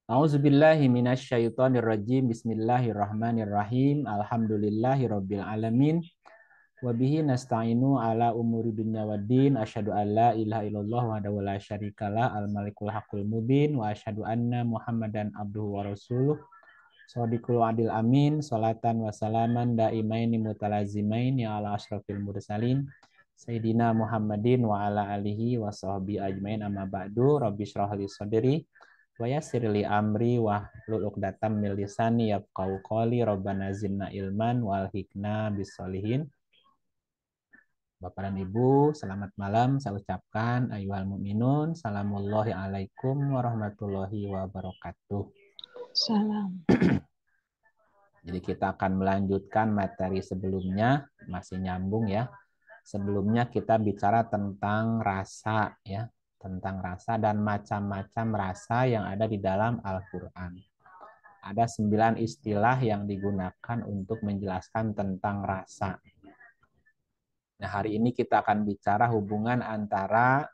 A'udzubillahi minasyaitonirrajim. Bismillahirrahmanirrahim. Alhamdulillahirabbil alamin. Wa bihi nasta'inu ala umuri dunya waddin. Asyhadu an la ilaha illallah wahdahu la syarikalah al malikul haqqul mubin wa asyhadu anna Muhammadan abduhu wa rasuluh. Shadiqul adil amin. Salatan wa salaman daimaini mutalazimain ya ala asyrafil mursalin. Sayyidina Muhammadin wa ala alihi wa sahbihi ajmain amma ba'du. Rabbi shrah li sadri wa yassir li amri wa hlul 'uqdatam min lisani yafqahu qawli. Rabbana zidna ilman wal hikna bisolihin. Bapak dan Ibu, selamat malam. Saya ucapkan ayyuhal mu'minun. Salamullahi alaikum warahmatullahi wabarakatuh. Salam. Jadi kita akan melanjutkan materi sebelumnya, masih nyambung ya. Sebelumnya kita bicara tentang rasa ya, tentang rasa dan macam-macam rasa yang ada di dalam Al-Qur'an. Ada 9 istilah yang digunakan untuk menjelaskan tentang rasa. Nah, hari ini kita akan bicara hubungan antara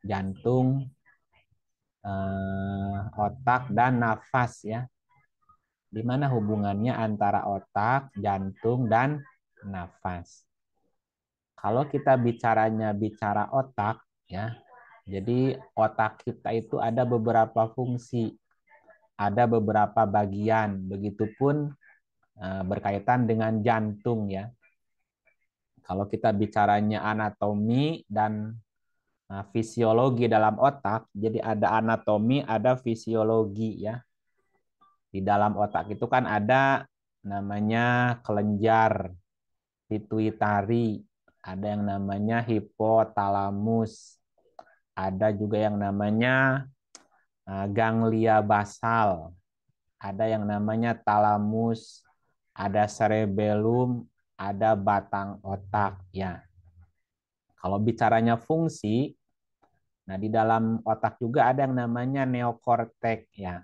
jantung, otak dan nafas ya. Di mana hubungannya antara otak, jantung dan nafas. Kalau kita bicara otak ya. Jadi otak kita itu ada beberapa fungsi, ada beberapa bagian, begitupun berkaitan dengan jantung ya. Kalau kita bicaranya anatomi dan fisiologi dalam otak, jadi ada anatomi, ada fisiologi ya. Di dalam otak itu kan ada namanya kelenjar pituitari, ada yang namanya hipotalamus, ada juga yang namanya ganglia basal, ada yang namanya talamus, ada cerebellum, ada batang otak ya. Kalau bicaranya fungsi, nah di dalam otak juga ada yang namanya neokortek ya.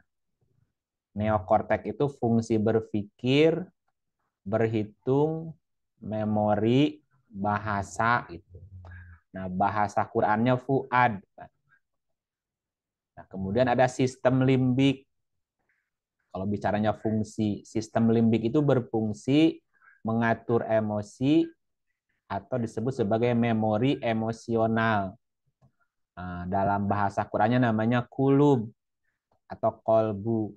Neokortek itu fungsi berpikir, berhitung, memori, bahasa gitu. Nah, bahasa Qur'annya fuad. Nah, kemudian ada sistem limbik. Kalau bicaranya fungsi, sistem limbik itu berfungsi mengatur emosi atau disebut sebagai memori emosional. Nah, dalam bahasa Qur'annya namanya kulub atau kolbu.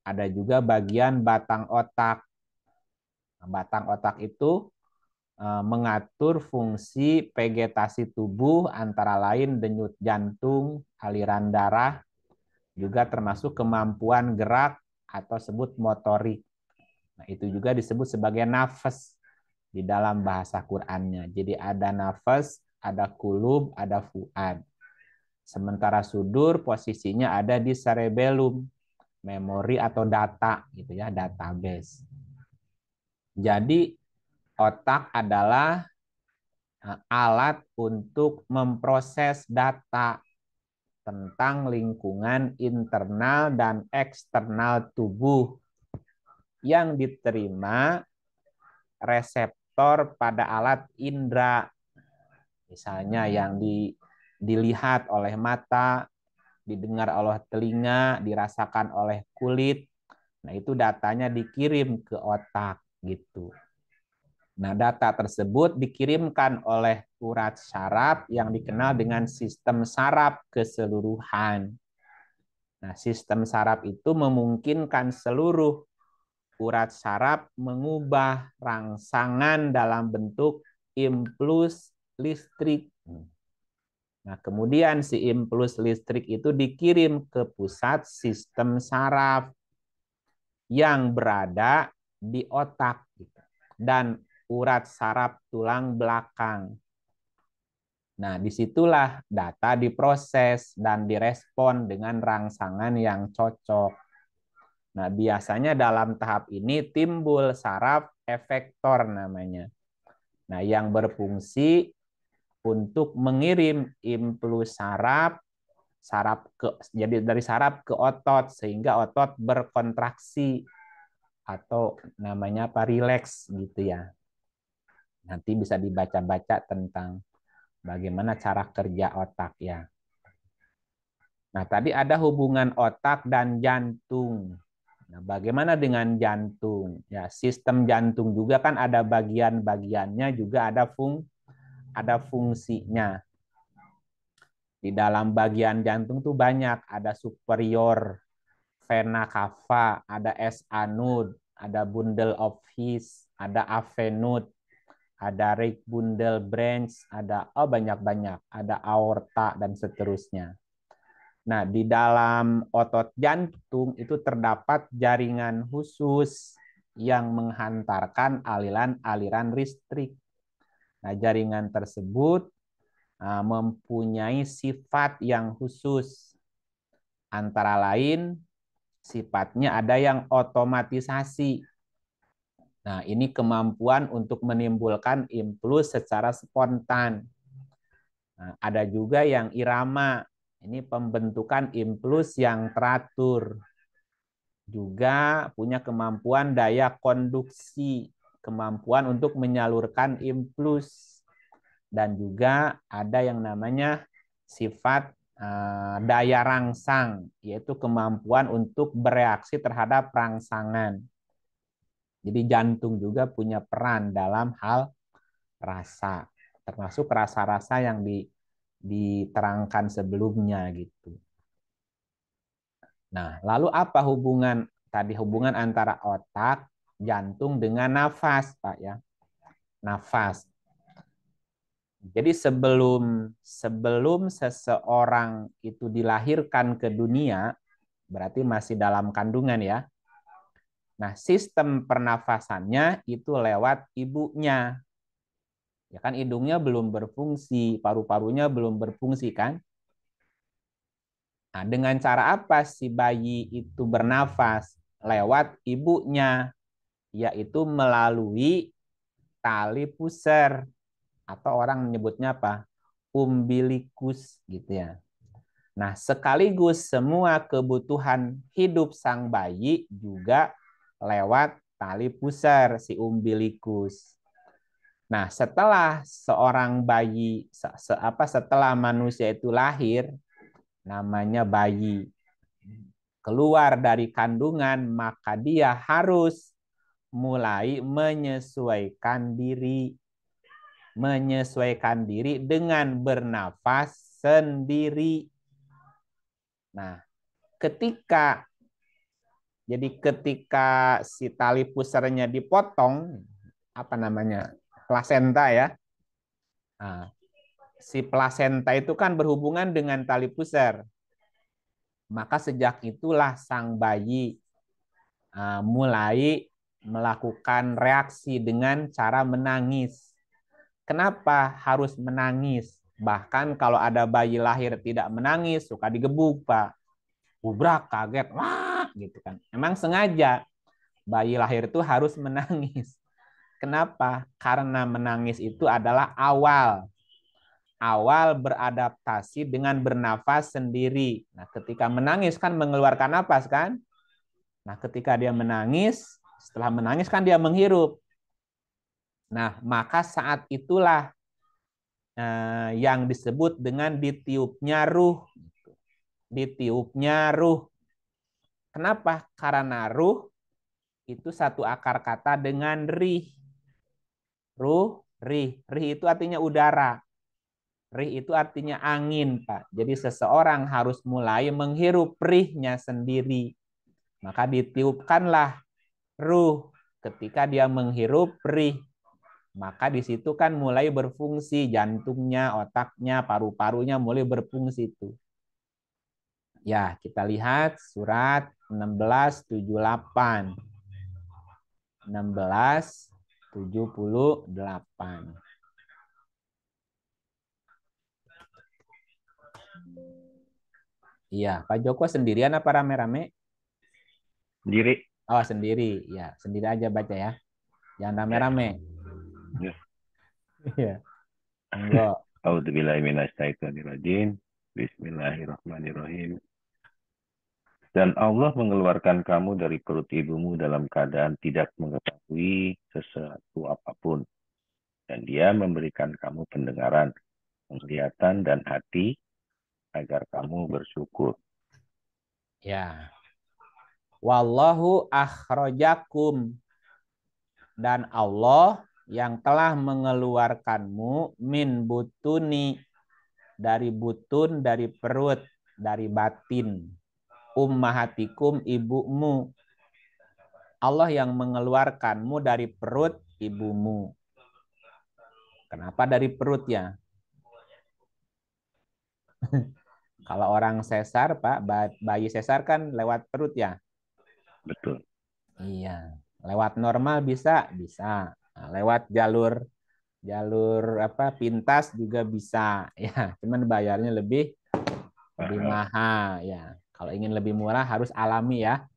Ada juga bagian batang otak. Nah, batang otak itu mengatur fungsi vegetasi tubuh antara lain denyut jantung, aliran darah, juga termasuk kemampuan gerak atau sebut motorik. Nah, itu juga disebut sebagai nafas di dalam bahasa Qur'annya. Jadi ada nafas, ada kulub, ada fuad. Sementara sudur posisinya ada di cerebellum, memori atau data gitu ya, database. Jadi otak adalah alat untuk memproses data tentang lingkungan internal dan eksternal tubuh yang diterima reseptor pada alat indera. Misalnya yang dilihat oleh mata, didengar oleh telinga, dirasakan oleh kulit. Nah, itu datanya dikirim ke otak gitu. Nah, data tersebut dikirimkan oleh urat saraf yang dikenal dengan sistem saraf keseluruhan. Nah, sistem saraf itu memungkinkan seluruh urat saraf mengubah rangsangan dalam bentuk impuls listrik. Nah, kemudian si impuls listrik itu dikirim ke pusat sistem saraf yang berada di otak dan urat saraf tulang belakang. Nah, disitulah data diproses dan direspon dengan rangsangan yang cocok. Nah, biasanya dalam tahap ini timbul saraf efektor namanya. Nah, yang berfungsi untuk mengirim impuls jadi dari saraf ke otot sehingga otot berkontraksi atau namanya rileks gitu ya. Nanti bisa dibaca-baca tentang bagaimana cara kerja otak ya. Nah, tadi ada hubungan otak dan jantung. Nah, bagaimana dengan jantung? Ya, sistem jantung juga kan ada bagian-bagiannya, juga ada fungsinya. Di dalam bagian jantung tuh banyak, ada superior vena cava, ada SA node, ada bundle of His, ada AV node, ada right bundle branch, ada banyak-banyak, ada aorta dan seterusnya. Nah, di dalam otot jantung itu terdapat jaringan khusus yang menghantarkan aliran-aliran listrik. Nah, jaringan tersebut mempunyai sifat yang khusus. Antara lain, sifatnya ada yang otomatisasi. Nah, ini kemampuan untuk menimbulkan impuls secara spontan. Nah, ada juga yang irama. Ini pembentukan impuls yang teratur. Juga punya kemampuan daya konduksi, kemampuan untuk menyalurkan impuls. Dan juga ada yang namanya sifat daya rangsang, yaitu kemampuan untuk bereaksi terhadap rangsangan. Jadi jantung juga punya peran dalam hal rasa, termasuk rasa-rasa yang diterangkan sebelumnya gitu. Nah, lalu apa hubungan antara otak, jantung dengan nafas, Pak ya? Nafas. Jadi sebelum seseorang itu dilahirkan ke dunia, berarti masih dalam kandungan ya. Nah, sistem pernafasannya itu lewat ibunya. Ya kan hidungnya belum berfungsi, paru-parunya belum berfungsi kan? Nah, dengan cara apa si bayi itu bernafas? Lewat ibunya, yaitu melalui tali pusar atau orang menyebutnya apa? Umbilikus gitu ya. Nah, sekaligus semua kebutuhan hidup sang bayi juga lewat tali pusar si umbilikus. Nah, setelah seorang bayi setelah manusia itu lahir, namanya bayi keluar dari kandungan, maka dia harus mulai menyesuaikan diri dengan bernafas sendiri. Nah, ketika ketika si tali pusarnya dipotong, apa namanya, plasenta ya. Nah, si plasenta itu kan berhubungan dengan tali pusar. Maka sejak itulah sang bayi mulai melakukan reaksi dengan cara menangis. Kenapa harus menangis? Bahkan kalau ada bayi lahir tidak menangis, suka digebuk, Pak. Bubrak, kaget, wah, gitu kan. Emang sengaja bayi lahir itu harus menangis. Kenapa? Karena menangis itu adalah awal beradaptasi dengan bernafas sendiri. Nah, ketika menangis kan mengeluarkan napas kan? Nah, ketika dia menangis, setelah menangis kan dia menghirup. Nah, maka saat itulah yang disebut dengan ditiupnya ruh. Ditiupnya ruh. Kenapa? Karena ruh itu satu akar kata dengan rih. Ruh, rih. Rih itu artinya udara. Rih itu artinya angin, Pak. Jadi seseorang harus mulai menghirup rihnya sendiri. Maka ditiupkanlah ruh ketika dia menghirup rih. Maka di situ kan mulai berfungsi jantungnya, otaknya, paru-parunya mulai berfungsi itu. Ya, kita lihat surat 1678. 1678. Iya, Pak Joko sendirian apa rame-rame? Sendiri. Oh, sendiri. Ya, sendiri aja baca ya. Jangan rame-rame. Ya. Iya. Enggak. A'udzubillahiminasyaitonirrajim. Bismillahirrahmanirrahim. Dan Allah mengeluarkan kamu dari perut ibumu dalam keadaan tidak mengetahui sesuatu apapun. Dan dia memberikan kamu pendengaran, penglihatan, dan hati. agar kamu bersyukur. Ya. Wallahu akhrajakum, dan Allah yang telah mengeluarkanmu min butuni, dari butun, dari perut, dari batin, ummahatikum, ibumu. Allah yang mengeluarkanmu dari perut ibumu. Kenapa dari perut ya? Kalau orang sesar, Pak, bayi sesar kan lewat perut ya? Betul. Iya. Lewat normal bisa, bisa. Nah, lewat jalur jalur apa pintas juga bisa ya, cuman bayarnya lebih mahal ya. Kalau ingin lebih murah harus alami ya.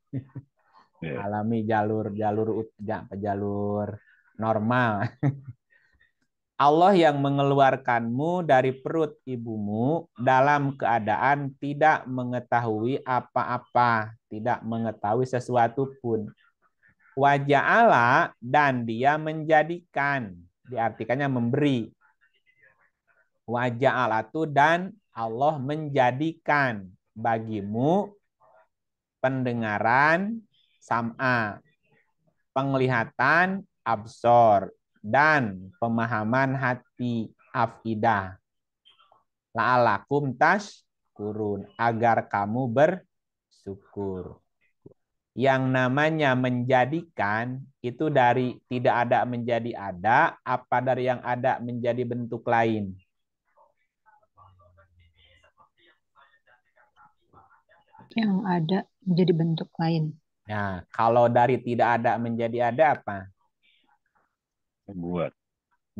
Ya. Alami jalur jalur jalur normal. Allah yang mengeluarkanmu dari perut ibumu dalam keadaan tidak mengetahui apa-apa, tidak mengetahui sesuatu pun. Waja'ala, dan dia menjadikan, diartikannya memberi. Waja'alatu, dan Allah menjadikan bagimu pendengaran sam'a, penglihatan absor, dan pemahaman hati afidah. La'alakum tashkurun, agar kamu bersyukur. Yang namanya menjadikan itu dari tidak ada menjadi ada, apa dari yang ada menjadi bentuk lain. Yang ada menjadi bentuk lain. Nah, kalau dari tidak ada menjadi ada apa? Membuat.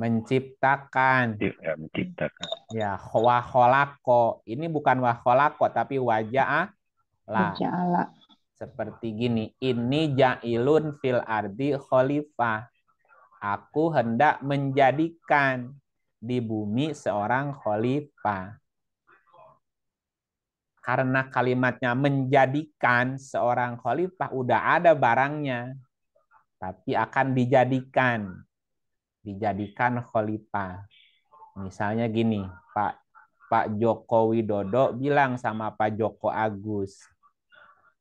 Menciptakan. Ya, menciptakan. Ya, waholako. Ini bukan waholako, tapi waja'ala. Waja'ala. Seperti gini, ini ja'ilun fil ardi khalifah. Aku hendak menjadikan di bumi seorang khalifah. Karena kalimatnya menjadikan seorang khalifah, udah ada barangnya. Tapi akan dijadikan khalifah. Misalnya gini, Pak Joko Widodo bilang sama Pak Joko Agus,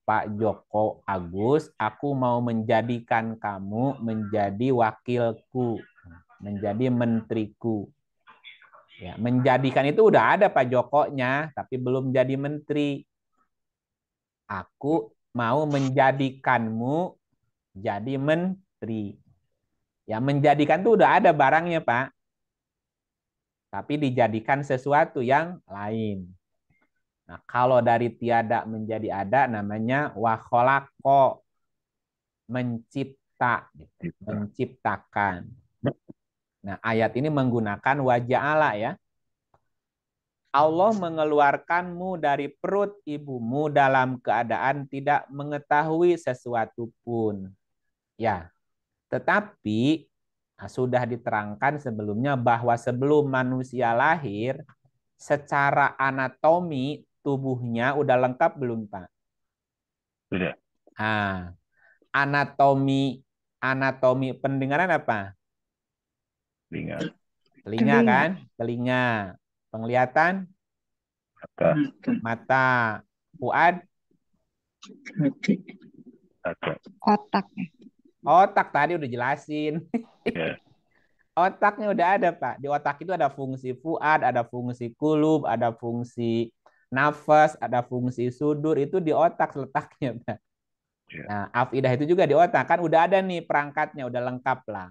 Pak Joko Agus, aku mau menjadikan kamu menjadi wakilku, menjadi menteriku. Ya, menjadikan itu udah ada Pak Jokonya, tapi belum jadi menteri. Aku mau menjadikanmu jadi menteri. Ya, menjadikan itu udah ada barangnya, Pak. Tapi dijadikan sesuatu yang lain. Nah, kalau dari tiada menjadi ada namanya wakholako, mencipta, gitu. Menciptakan. Nah, ayat ini menggunakan waja'ala ya. Allah mengeluarkanmu dari perut ibumu dalam keadaan tidak mengetahui sesuatu pun. Ya, tetapi sudah diterangkan sebelumnya bahwa sebelum manusia lahir, secara anatomi tubuhnya udah lengkap belum, Pak? Sudah. Ah, anatomi pendengaran apa? Telinga. Telinga kan? Telinga. Penglihatan? Mata. Mata. Fuad? Otak. Otak tadi udah jelasin. Ya. Otaknya udah ada, Pak. Di otak itu ada fungsi fuad, ada fungsi kulub, ada fungsi nafas, ada fungsi sudur. Itu di otak letaknya, Pak. Ya. Nah, afidah itu juga di otak. Kan udah ada nih perangkatnya, udah lengkap lah.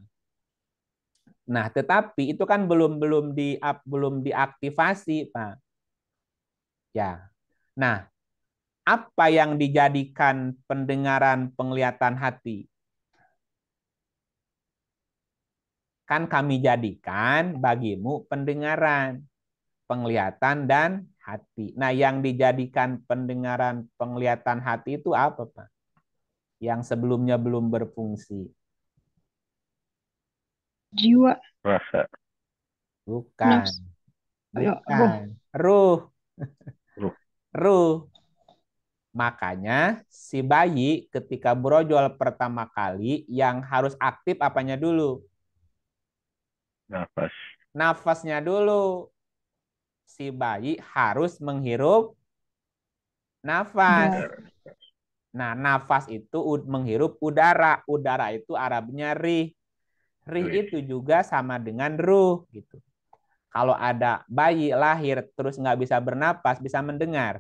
Nah, tetapi itu kan belum diaktifasi, Pak. Ya. Nah, apa yang dijadikan pendengaran, penglihatan, hati? Kan kami jadikan bagimu pendengaran, penglihatan, dan hati. Nah, yang dijadikan pendengaran, penglihatan, hati itu apa, Pak? Yang sebelumnya belum berfungsi. Jiwa. Rasa. Bukan. Nafs. Bukan. Ruh. Ruh. Ruh. Makanya si bayi ketika brojol pertama kali yang harus aktif apanya dulu? Nafas. Nafasnya dulu. si bayi harus menghirup nafas. Nah, nafas itu menghirup udara. Udara itu Arabnya rih. Rih itu juga sama dengan ruh gitu. Kalau ada bayi lahir terus nggak bisa bernapas, bisa mendengar,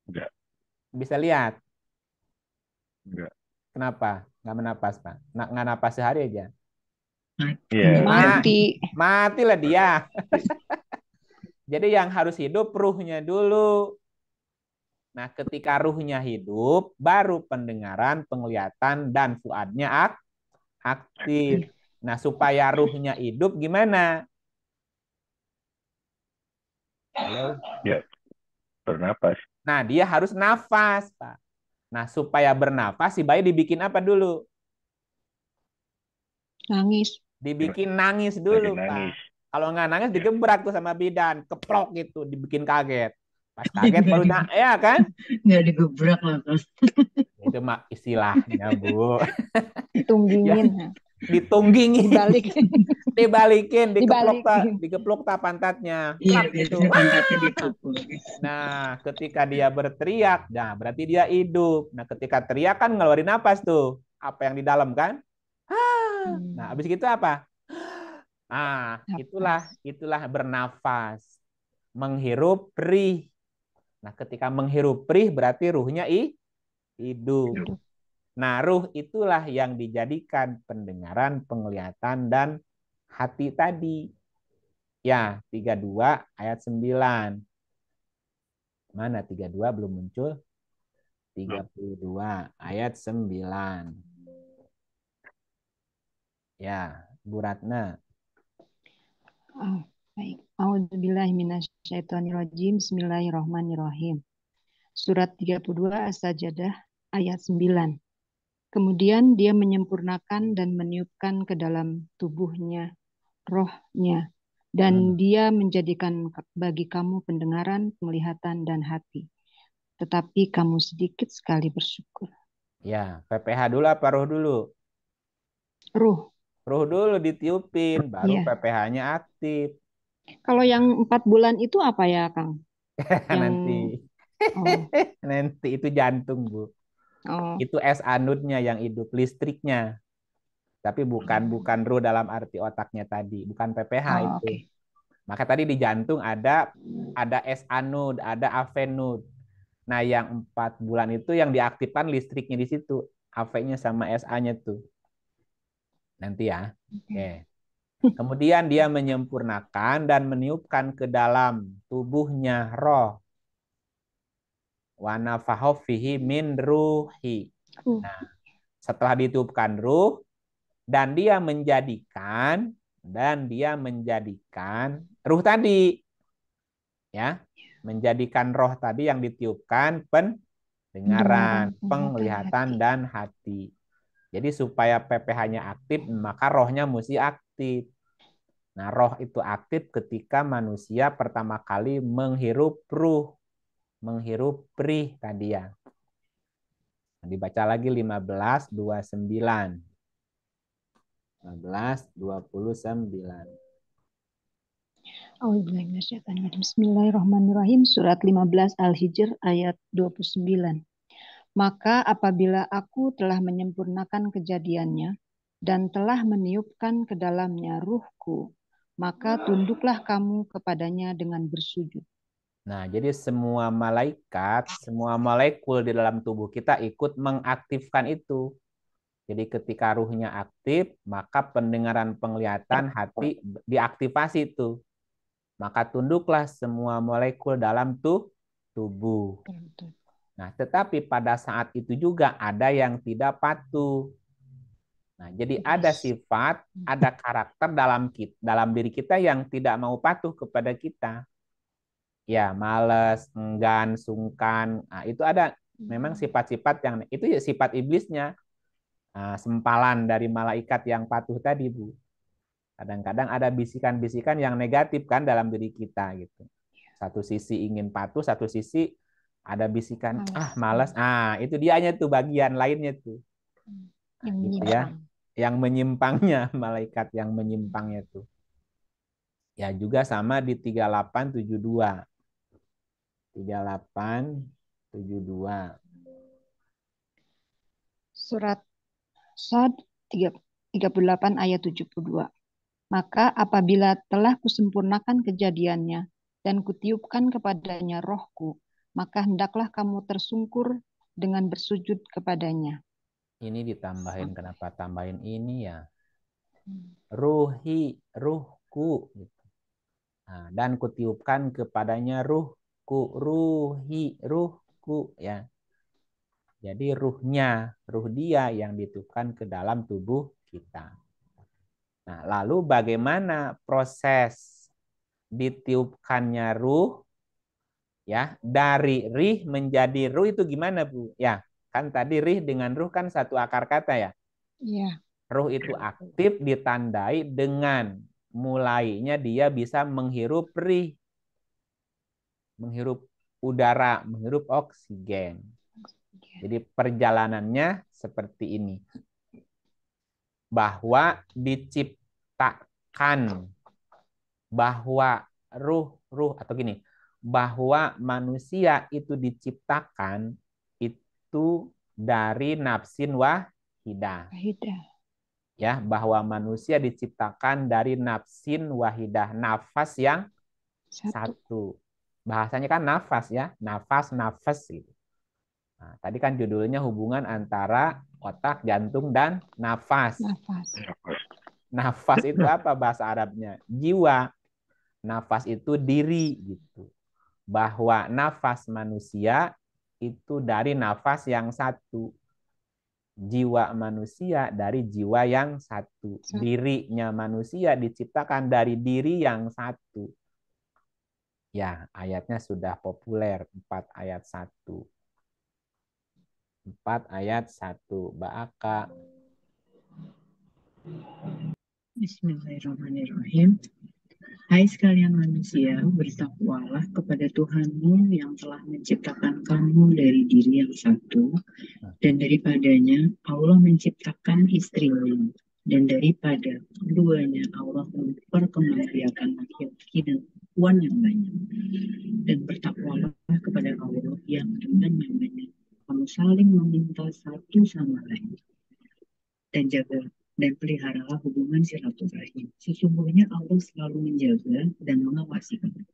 Enggak. bisa lihat. Enggak. Kenapa? Nggak menapas, Pak? Nggak napas sehari aja. Iya. Mati. Matilah dia. Jadi yang harus hidup ruhnya dulu. Nah, ketika ruhnya hidup, baru pendengaran, penglihatan, dan fuadnya aktif. Nah, supaya ruhnya hidup gimana? Halo? Ya, bernapas. Nah, dia harus nafas, Pak. Nah, supaya bernafas, si bayi dibikin apa dulu? Nangis. Dibikin nangis Lagi dulu, nangis. Pak. Kalau nggak nangis, Ya. digebrak tuh sama bidan. Keplok gitu, dibikin kaget. Pas kaget baru, ya kan? Nggak digebrak lah, Mas. Itu mah istilahnya, Bu. Ya, Ditunggingin. ditunggingin. Dibalik. Dibalikin, Dibalikin. dikeplok pantatnya. Iya, Plak gitu. biasanya pantatnya dipukul. Nah, ketika dia berteriak, nah berarti dia hidup. Nah, ketika teriak kan ngeluarin napas tuh. Apa yang di dalam kan? Nah, habis gitu apa? Ah, itulah bernafas. Menghirup rih. Nah, ketika menghirup rih berarti ruhnya hidup. Nah, ruh itulah yang dijadikan pendengaran, penglihatan, dan hati tadi. Ya, 32 ayat 9. Mana 32 belum muncul? 32 ayat 9. Ya, Bu Ratna. Oh, baik. A'udzubillahi minasyaitonirrajim. Bismillahirrahmanirrahim. Surat 32 As-Sajdah ayat 9. Kemudian dia menyempurnakan dan meniupkan ke dalam tubuhnya rohnya, dan dia menjadikan bagi kamu pendengaran, penglihatan, dan hati. Tetapi kamu sedikit sekali bersyukur. Ya, PPH dulu apa roh dulu? Ruh. Roh dulu ditiupin, baru Iya. PPH-nya aktif. Kalau yang 4 bulan itu apa ya, Kang? Nanti. Oh. Nanti itu jantung, Bu. Oh. Itu es anodnya yang hidup, listriknya. Tapi bukan ruh dalam arti otaknya tadi, bukan PPH itu. Okay. Maka tadi di jantung ada es anod, ada avenod. Nah, yang 4 bulan itu yang diaktifkan listriknya di situ, AV-nya sama SA-nya tuh. Nanti ya. Oke. Kemudian dia menyempurnakan dan meniupkan ke dalam tubuhnya roh. Wa nafahu fihi min ruhi. Nah, setelah ditiupkan ruh dan dia menjadikan ruh tadi, ya, menjadikan roh tadi yang ditiupkan pendengaran, penglihatan, dan hati. Jadi supaya PPH-nya aktif, maka rohnya mesti aktif. Nah, roh itu aktif ketika manusia pertama kali menghirup ruh, menghirup rih tadi ya. Dibaca lagi 15:29. 15:29. Bismillahirrahmanirrahim. Surat 15 Al-Hijr ayat 29. Maka apabila aku telah menyempurnakan kejadiannya dan telah meniupkan ke dalamnya ruhku, maka tunduklah kamu kepadanya dengan bersujud. Nah, jadi semua malaikat, semua molekul di dalam tubuh kita ikut mengaktifkan itu. Jadi ketika ruhnya aktif, maka pendengaran, penglihatan, hati diaktifasi itu. Maka tunduklah semua molekul dalam tubuh. Nah, tetapi pada saat itu juga ada yang tidak patuh. Nah, jadi ada sifat, ada karakter dalam diri kita yang tidak mau patuh kepada kita. Ya, malas, enggan, sungkan. Nah, itu ada memang sifat-sifat yang itu ya sifat iblisnya. Nah, sempalan dari malaikat yang patuh tadi, Bu. Kadang-kadang ada bisikan-bisikan yang negatif kan dalam diri kita gitu. Satu sisi ingin patuh, satu sisi ada bisikan malas. Ah, itu dianya tuh bagian lainnya tuh. Nah, gitu ya. Yang menyimpangnya, malaikat yang menyimpangnya tuh. Ya juga sama di 3872. 3872. Surat Shad 38 ayat 72. Maka apabila telah kusempurnakan kejadiannya dan kutiupkan kepadanya rohku, maka hendaklah kamu tersungkur dengan bersujud kepadanya. Ini ditambahin, kenapa tambahin ini ya? Hmm. Ruhi, ruhku. Gitu. Nah, dan kutiupkan kepadanya ruhku, ruhi, ruhku. Ya. Jadi ruhnya, ruh dia yang ditiupkan ke dalam tubuh kita. Nah, lalu bagaimana proses ditiupkannya ruh? Ya, dari rih menjadi ruh itu gimana, Bu? Ya, kan tadi rih dengan ruh kan satu akar kata ya. Iya. Ruh itu aktif ditandai dengan mulainya dia bisa menghirup rih, menghirup udara, menghirup oksigen. Jadi perjalanannya seperti ini. Bahwa diciptakan, bahwa ruh atau gini, bahwa manusia itu diciptakan itu dari nafsin wahidah. Ya, bahwa manusia diciptakan dari nafsin wahidah, nafas yang satu. Bahasanya kan nafas ya, nafas gitu. Nah, tadi kan judulnya hubungan antara otak, jantung, dan nafas. Nafas itu apa bahasa Arabnya? Jiwa. Nafas itu diri gitu. Bahwa nafas manusia itu dari nafas yang satu. Jiwa manusia dari jiwa yang satu. Dirinya manusia diciptakan dari diri yang satu. Ya, ayatnya sudah populer. 4 ayat 1. 4 ayat 1. Ba'aka. Bismillahirrahmanirrahim. Hai sekalian manusia, bertakwalah kepada Tuhanmu yang telah menciptakan kamu dari diri yang satu, dan daripadanya Allah menciptakan istrinya, dan daripada keduanya Allah memperkembangbiakan laki-laki dan perempuan yang banyak. Dan bertakwalah kepada Allah yang dengan namanya kamu saling meminta satu sama lain, dan jaga dan peliharalah hubungan silaturahim. Sesungguhnya Allah selalu menjaga dan mengawasi kamu.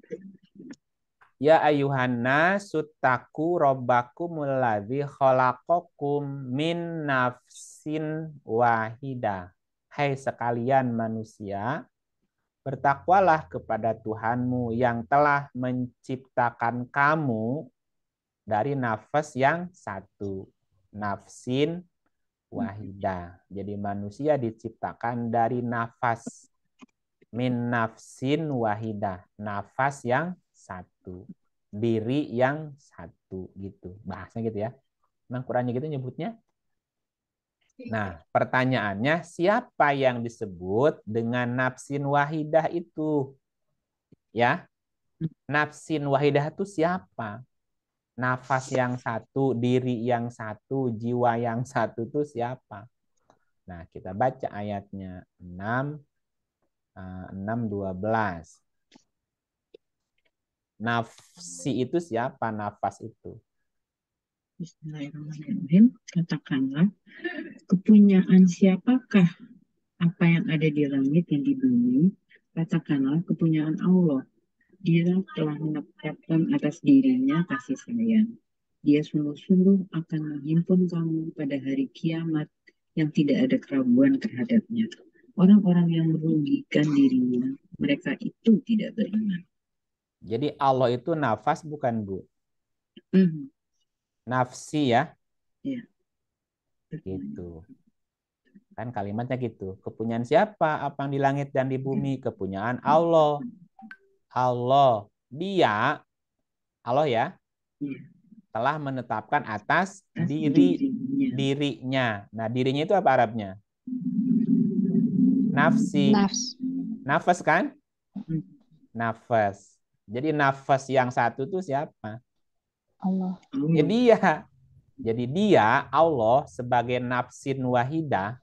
Ya ayuhan nasu taku rabbakumul ladzi khalaqakum min nafsin wahidah. Hai sekalian manusia, bertakwalah kepada Tuhanmu yang telah menciptakan kamu dari nafas yang satu. Nafsin wahidah. Jadi manusia diciptakan dari nafas. Min nafsin wahidah. Nafas yang satu. Diri yang satu. Gitu. Bahasanya gitu ya. Memang Qurannya gitu nyebutnya. Nah, pertanyaannya siapa yang disebut dengan nafsin wahidah itu? Ya, nafsin wahidah itu siapa? Nafas yang satu, diri yang satu, jiwa yang satu itu siapa? Nah, kita baca ayatnya 6:12. Nafsi itu siapa? Nafas itu. Bismillahirrahmanirrahim. Katakanlah, kepunyaan siapakah apa yang ada di langit dan di bumi? Katakanlah, kepunyaan Allah. Dia telah menetapkan atas dirinya kasih sayang. Dia sungguh-sungguh akan menghimpun kamu pada hari kiamat yang tidak ada keraguan terhadapnya. Orang-orang yang merugikan dirinya, mereka itu tidak beriman. Jadi Allah itu nafas bukan, Bu? Nafsi ya? Ya. Gitu. Kan kalimatnya gitu. Kepunyaan siapa? Apa yang di langit dan di bumi? Kepunyaan Allah. Allah. Dia, Allah ya, telah menetapkan atas dirinya. Nah, dirinya itu apa Arabnya? Nafsi. Nafas kan? Nafas. Jadi nafas yang satu itu siapa? Allah. Ya dia. Jadi dia, Allah, sebagai nafsin wahidah,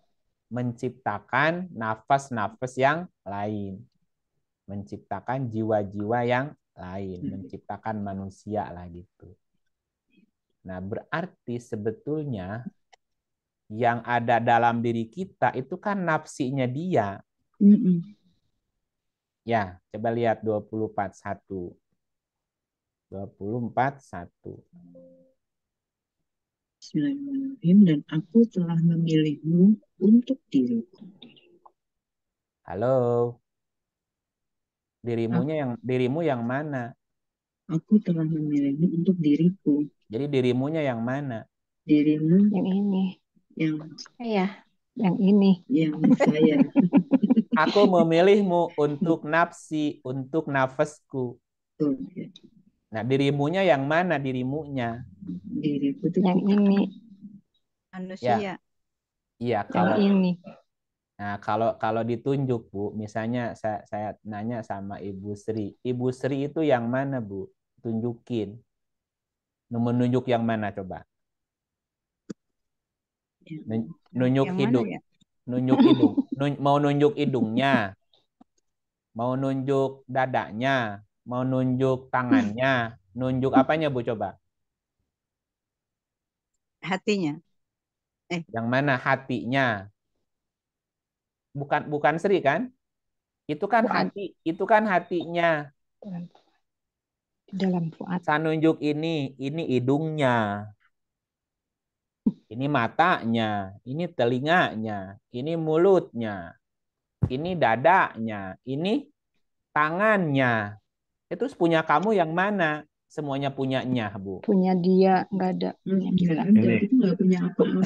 menciptakan nafas-nafas yang lain. menciptakan jiwa-jiwa yang lain, menciptakan manusia lah gitu. Nah, berarti sebetulnya yang ada dalam diri kita itu kan nafsinya dia. Ya, coba lihat 24:1. 24:1. Bismillahirrahmanirrahim. Dan aku telah memilihmu untuk diriku. Halo. Dirimu yang mana? Aku telah memilihmu untuk diriku. Jadi dirimunya yang mana? Dirimu Yang ini. yang Yang ini. Yang saya. Aku memilihmu untuk nafsi, untuk nafasku. Nah, dirimunya yang mana dirimunya? Diriku itu Yang ini. Manusia. Iya, Yang ini. Nah, kalau ditunjuk, Bu, misalnya saya nanya sama Ibu Sri. Ibu Sri itu yang mana, Bu? Tunjukin. Menunjuk yang mana coba? Nunjuk Yang hidung. mana ya? Nunjuk hidung. Mau nunjuk hidungnya. Mau nunjuk dadanya. Mau nunjuk tangannya. Nunjuk apanya, Bu, coba? Hatinya. Yang mana hatinya? Bukan Sri kan? Itu kan hati, itu kan hatinya. Di dalam fuad. Saya nunjuk ini hidungnya. Ini matanya, ini telinganya, ini mulutnya, ini dadanya, ini tangannya. Itu punya kamu yang mana? Semuanya punyanya, Bu. Punya dia, nggak ada. Nggak ada, kita nggak punya apa-apa.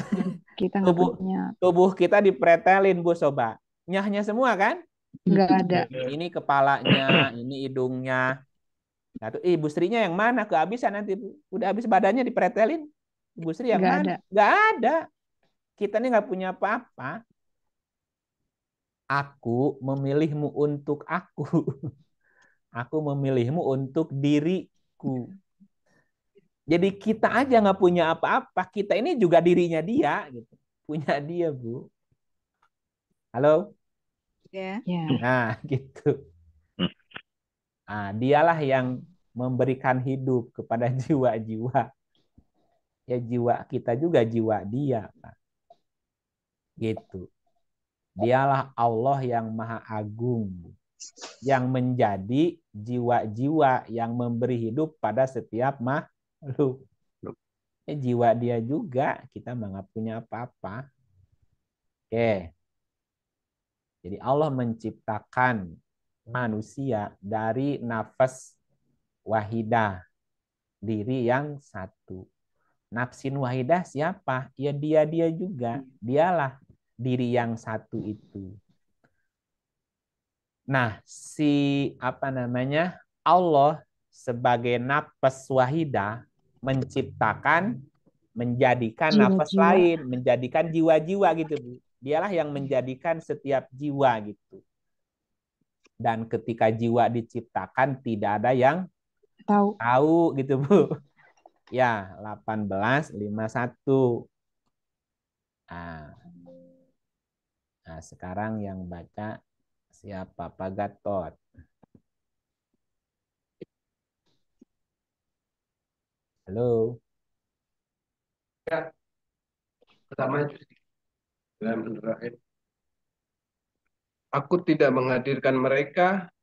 Kita nggak punya. Tubuh kita dipretelin, Bu, coba. Nyahnya semua kan? Nggak ada. Ini kepalanya, ini hidungnya. Nah, tuh Ibu Srinya yang mana? Kehabisan nanti, Bu. Udah habis badannya dipretelin. Ibu Sri yang mana? Nggak ada. Kita ini nggak punya apa-apa. Aku memilihmu untuk aku. Aku memilihmu untuk diriku. Jadi kita aja nggak punya apa-apa. Kita ini juga dirinya dia. Gitu. Punya dia, Bu. Halo? Ya. Nah, gitu. Nah, dialah yang memberikan hidup kepada jiwa-jiwa. Ya jiwa kita juga jiwa dia, Pak. Gitu. Dialah Allah yang Maha Agung, yang menjadi jiwa-jiwa yang memberi hidup pada setiap makhluk. Jiwa dia juga, kita nggak punya apa-apa. Oke. Jadi Allah menciptakan manusia dari nafas wahidah, diri yang satu. Nafsin wahidah siapa? Ya dia juga. Dialah diri yang satu itu. Nah, Allah sebagai nafas wahidah menciptakan, menjadikan nafas lain, menjadikan jiwa-jiwa gitu, Bu. Dialah yang menjadikan setiap jiwa gitu. Dan ketika jiwa diciptakan tidak ada yang tahu gitu, Bu. Ya, 18:51. Nah, sekarang yang baca siapa? Pak Gatot. Halo. Ya, pertama aku tidak menghadirkan mereka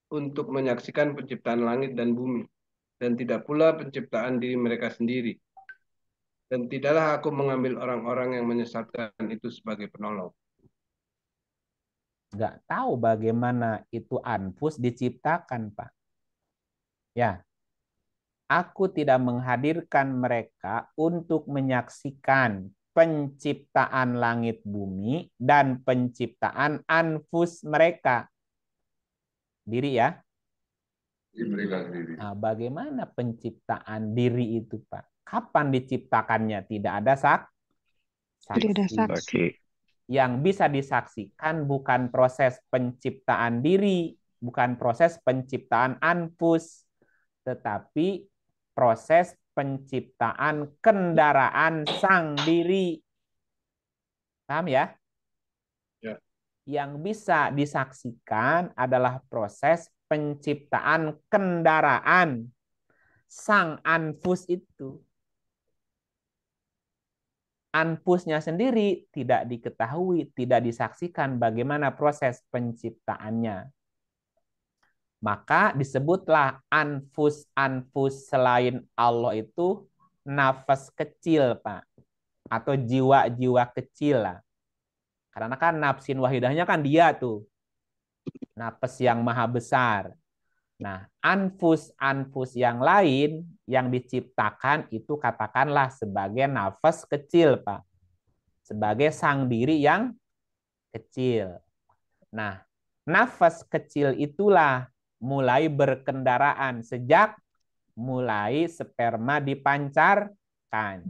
untuk menyaksikan penciptaan langit dan bumi, dan tidak pula penciptaan diri mereka sendiri. Dan tidaklah aku mengambil orang-orang yang menyesatkan itu sebagai penolong. Nggak tahu bagaimana itu anfus diciptakan, Pak. Ya, aku tidak menghadirkan mereka untuk menyaksikan penciptaan langit bumi dan penciptaan anfus mereka. Diri ya. Nah, bagaimana penciptaan diri itu, Pak? Kapan diciptakannya? Tidak ada saksi. Yang bisa disaksikan bukan proses penciptaan diri, bukan proses penciptaan anfus, tetapi proses penciptaan kendaraan sang diri. Paham ya? Ya. Yang bisa disaksikan adalah proses penciptaan kendaraan sang anfus itu. Anfusnya sendiri tidak diketahui, tidak disaksikan bagaimana proses penciptaannya. Maka disebutlah anfus-anfus selain Allah itu nafas kecil, Pak. Atau jiwa-jiwa kecil lah. Karena kan nafsin wahidahnya kan dia tuh. Nafas yang maha besar. Nah, anfus-anfus yang lain yang diciptakan itu katakanlah sebagai nafas kecil, Pak. Sebagai sang diri yang kecil. Nah, nafas kecil itulah mulai berkendaraan sejak mulai sperma dipancarkan.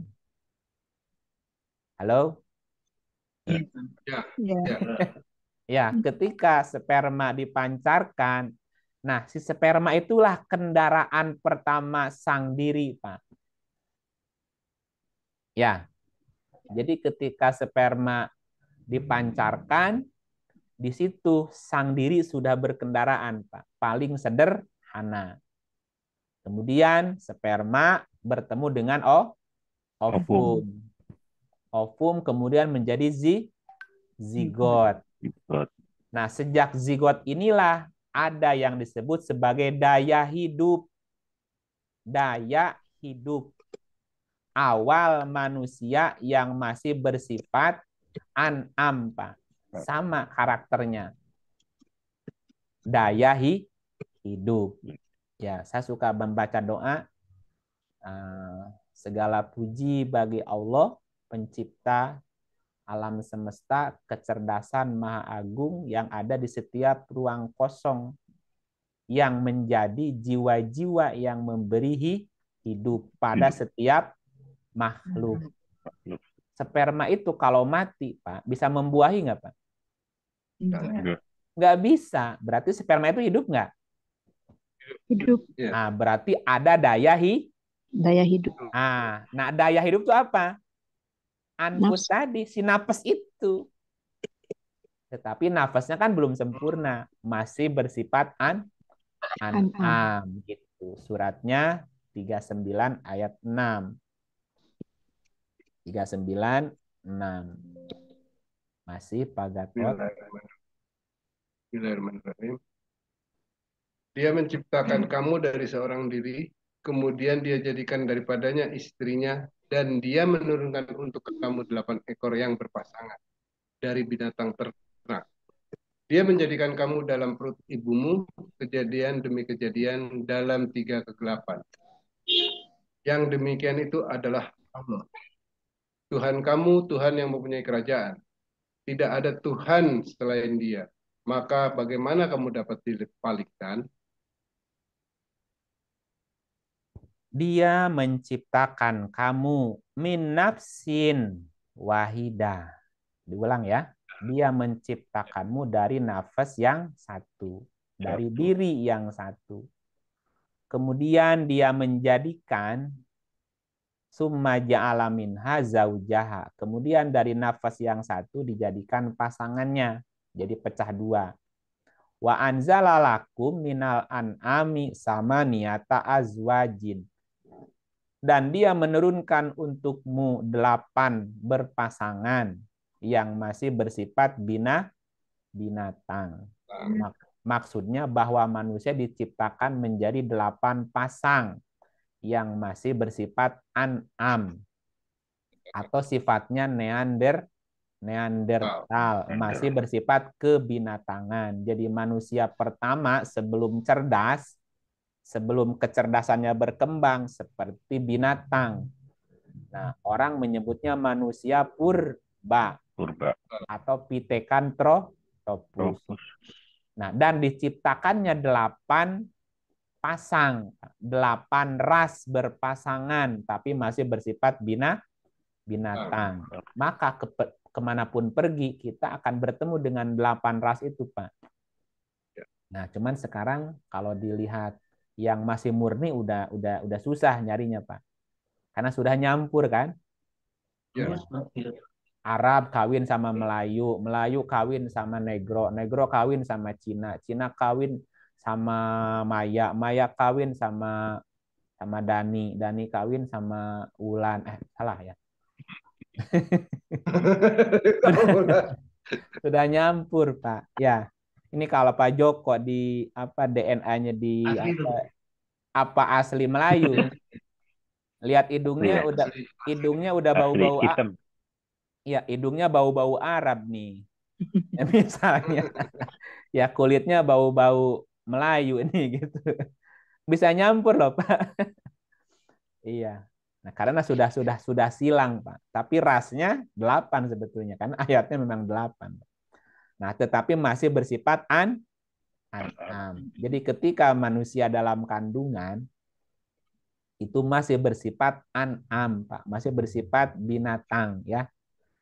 Halo? Iya, Pak. Ya, Ya. ya. Ya, ketika sperma dipancarkan, nah si sperma itulah kendaraan pertama sang diri, Pak. Ya, jadi ketika sperma dipancarkan, di situ sang diri sudah berkendaraan, Pak. Paling sederhana. Kemudian sperma bertemu dengan ovum. Ovum kemudian menjadi zigot. Nah, sejak zigot inilah ada yang disebut sebagai daya hidup. Daya hidup. Awal manusia yang masih bersifat an'am, Pak. Sama karakternya. Daya hidup. Ya, saya suka membaca doa. Segala puji bagi Allah, pencipta alam semesta, kecerdasan maha agung yang ada di setiap ruang kosong, yang menjadi jiwa-jiwa yang memberi hidup pada setiap makhluk. Sperma itu kalau mati, Pak, bisa membuahi nggak, Pak? Nggak bisa. Berarti sperma itu hidup nggak? Hidup. Nah, berarti ada daya hidup. Nah, daya hidup itu apa? Anfus tadi, si napas itu. Tetapi nafasnya kan belum sempurna, masih bersifat an'am gitu. Suratnya 39 ayat 6. 39 6. Masih Pak Gatot. Bismillahirrahmanirrahim. Dia menciptakan kamu dari seorang diri, kemudian dia jadikan daripadanya istrinya, dan dia menurunkan untuk kamu 8 ekor yang berpasangan dari binatang ternak. Dia menjadikan kamu dalam perut ibumu, kejadian demi kejadian dalam 3 kegelapan. Yang demikian itu adalah Allah. Tuhan kamu, Tuhan yang mempunyai kerajaan. Tidak ada Tuhan selain Dia. Maka bagaimana kamu dapat dipalikkan? Dia menciptakan kamu min nafsin wahidah. Diulang ya. Dia menciptakanmu dari nafas yang satu. Dari diri yang satu. Kemudian dia menjadikan summa ja'ala minha zaujaha. Kemudian dari nafas yang satu dijadikan pasangannya. Jadi pecah dua. Wa anzalalakum minal an'ami samaniyata azwajin. Dan dia menurunkan untukmu 8 berpasangan yang masih bersifat binatang. Maksudnya bahwa manusia diciptakan menjadi 8 pasang yang masih bersifat an'am atau sifatnya Neandertal, masih bersifat kebinatangan. Jadi manusia pertama sebelum cerdas, sebelum kecerdasannya berkembang seperti binatang. Nah, orang menyebutnya manusia purba atau Pithecanthropus. Nah, dan diciptakannya 8 pasang, 8 ras berpasangan, tapi masih bersifat binatang. Maka kemanapun pergi, kita akan bertemu dengan 8 ras itu, Pak. Nah, cuman sekarang kalau dilihat yang masih murni udah susah nyarinya, Pak. Karena sudah nyampur kan? Ya. Arab kawin sama Melayu, Melayu kawin sama Negro, Negro kawin sama Cina, Cina kawin sama Maya, Maya kawin sama Dani, Dani kawin sama Wulan. Salah ya. Sudah nyampur, Pak. Ya. Ini kalau Pak Joko di apa DNA-nya di Asli apa, loh. apa asli Melayu, lihat Asli ya. hidungnya udah Asli bau-bau hitam. ya, hidungnya bau-bau Arab nih. Ya, misalnya ya kulitnya bau-bau Melayu ini gitu. Bisa nyampur loh, Pak. Iya. Nah, karena sudah silang, Pak. Tapi rasnya 8 sebetulnya kan ayatnya memang 8. Nah, tetapi masih bersifat an'am. Jadi ketika manusia dalam kandungan itu masih bersifat an'am, Pak. Masih bersifat binatang ya.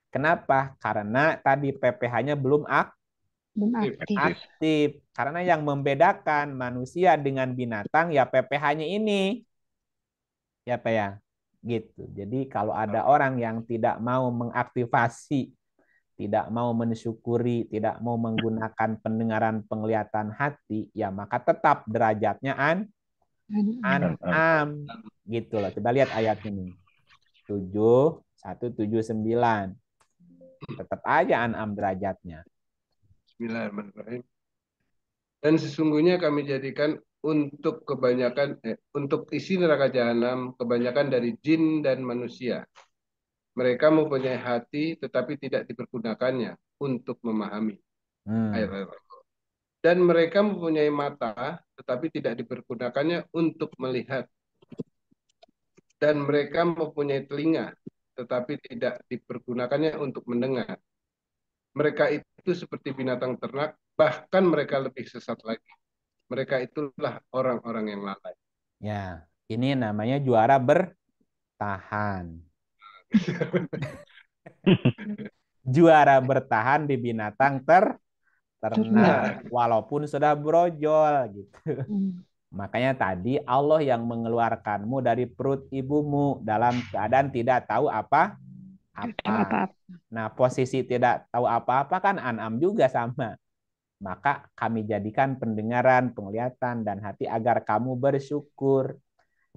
Kenapa? Karena tadi PPH-nya belum Belum aktif. aktif. Karena yang membedakan manusia dengan binatang ya PPH-nya ini. Ya, Pak ya. Gitu. Jadi kalau ada orang yang tidak mau mengaktifasi, tidak mau mensyukuri, tidak mau menggunakan pendengaran penglihatan hati, ya maka tetap derajatnya an'am. Gitu loh. Coba lihat ayat ini. 179. Tetap aja an'am derajatnya. Bismillahirrahmanirrahim. Dan sesungguhnya kami jadikan untuk untuk isi neraka jahanam kebanyakan dari jin dan manusia. Mereka mempunyai hati tetapi tidak dipergunakannya untuk memahami. Ayat-ayat. Dan mereka mempunyai mata tetapi tidak dipergunakannya untuk melihat. Dan mereka mempunyai telinga tetapi tidak dipergunakannya untuk mendengar. Mereka itu seperti binatang ternak, bahkan mereka lebih sesat lagi. Mereka itulah orang-orang yang lalai. Ya, ini namanya juara bertahan. Juara bertahan di binatang ternak walaupun sudah brojol gitu. Makanya tadi Allah yang mengeluarkanmu dari perut ibumu dalam keadaan tidak tahu apa-apa. Nah, posisi tidak tahu apa-apa kan an'am juga sama. Maka kami jadikan pendengaran, penglihatan, dan hati agar kamu bersyukur.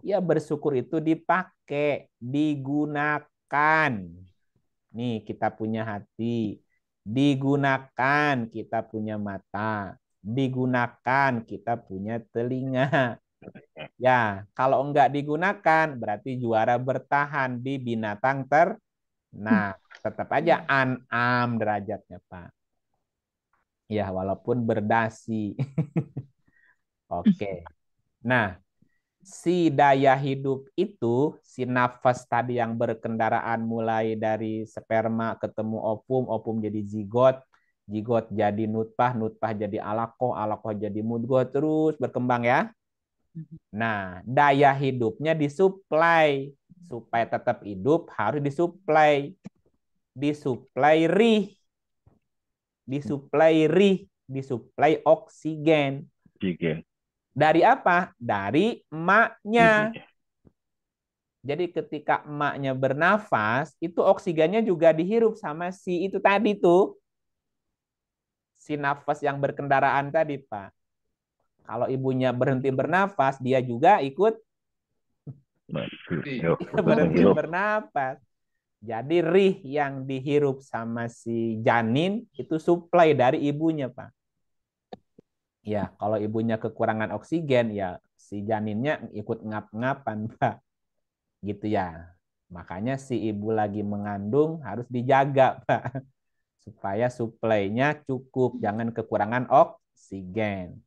Ya, bersyukur itu dipakai, digunakan. Nih, kita punya hati. Digunakan, kita punya mata. Digunakan, kita punya telinga. Ya, kalau enggak digunakan, berarti juara bertahan di binatang ternak. Tetap aja an'am derajatnya, Pak. Ya, walaupun berdasi. Oke. Nah, si daya hidup itu, si nafas tadi yang berkendaraan mulai dari sperma ketemu ovum, ovum jadi zigot, zigot jadi nutfah, nutfah jadi alaqah, alaqah jadi mudghah, terus berkembang ya. Nah, daya hidupnya disuplai. Supaya tetap hidup harus disuplai. Disuplai rih. Disuplai rih. Disuplai oksigen. Dari apa? Dari emaknya. Jadi ketika emaknya bernafas, itu oksigennya juga dihirup sama si itu tadi tuh. Si nafas yang berkendaraan tadi, Pak. Kalau ibunya berhenti bernafas, dia juga ikut berhenti bernafas. Jadi rih yang dihirup sama si janin itu suplai dari ibunya, Pak. Ya, kalau ibunya kekurangan oksigen, ya si janinnya ikut ngap-ngapan, Pak. Gitu ya. Makanya si ibu lagi mengandung harus dijaga, Pak. Supaya suplainya cukup, jangan kekurangan oksigen.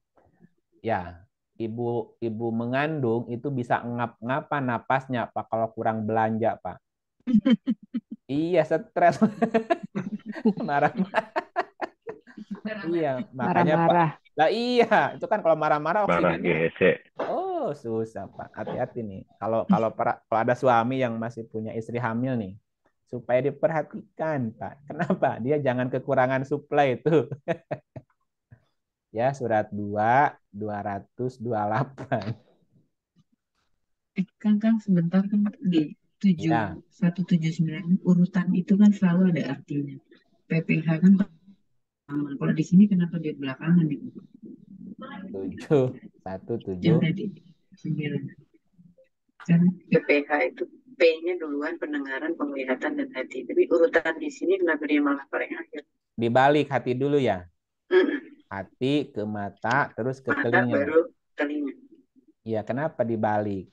Ya, ibu mengandung itu bisa ngap-ngapan napasnya, Pak, kalau kurang belanja, Pak. Iya, stres. Marah-marah. Iya, makanya Pak. Marah-marah. Lah iya, itu kan kalau marah-marah oksigennya. GHC. Oh, susah, Pak. Hati-hati nih. Kalau ada suami yang masih punya istri hamil nih, supaya diperhatikan, Pak. Kenapa? Dia jangan kekurangan suplai itu. Ya, surat 2, 228. Kang, sebentar kan Ya, 179 urutan itu kan selalu ada artinya. PPH kan pertama. Kalau di sini kenapa dia belakangan Ibu? 7, 1, Yang 7. tadi 9. Kan PPH itu P-nya duluan pendengaran, penglihatan dan hati. Tapi urutan di sini kenapa dia malah paling akhir? Dibalik hati dulu ya. Mm-mm. Hati ke mata, terus ke Mata telinga. baru telinga. Iya, kenapa dibalik?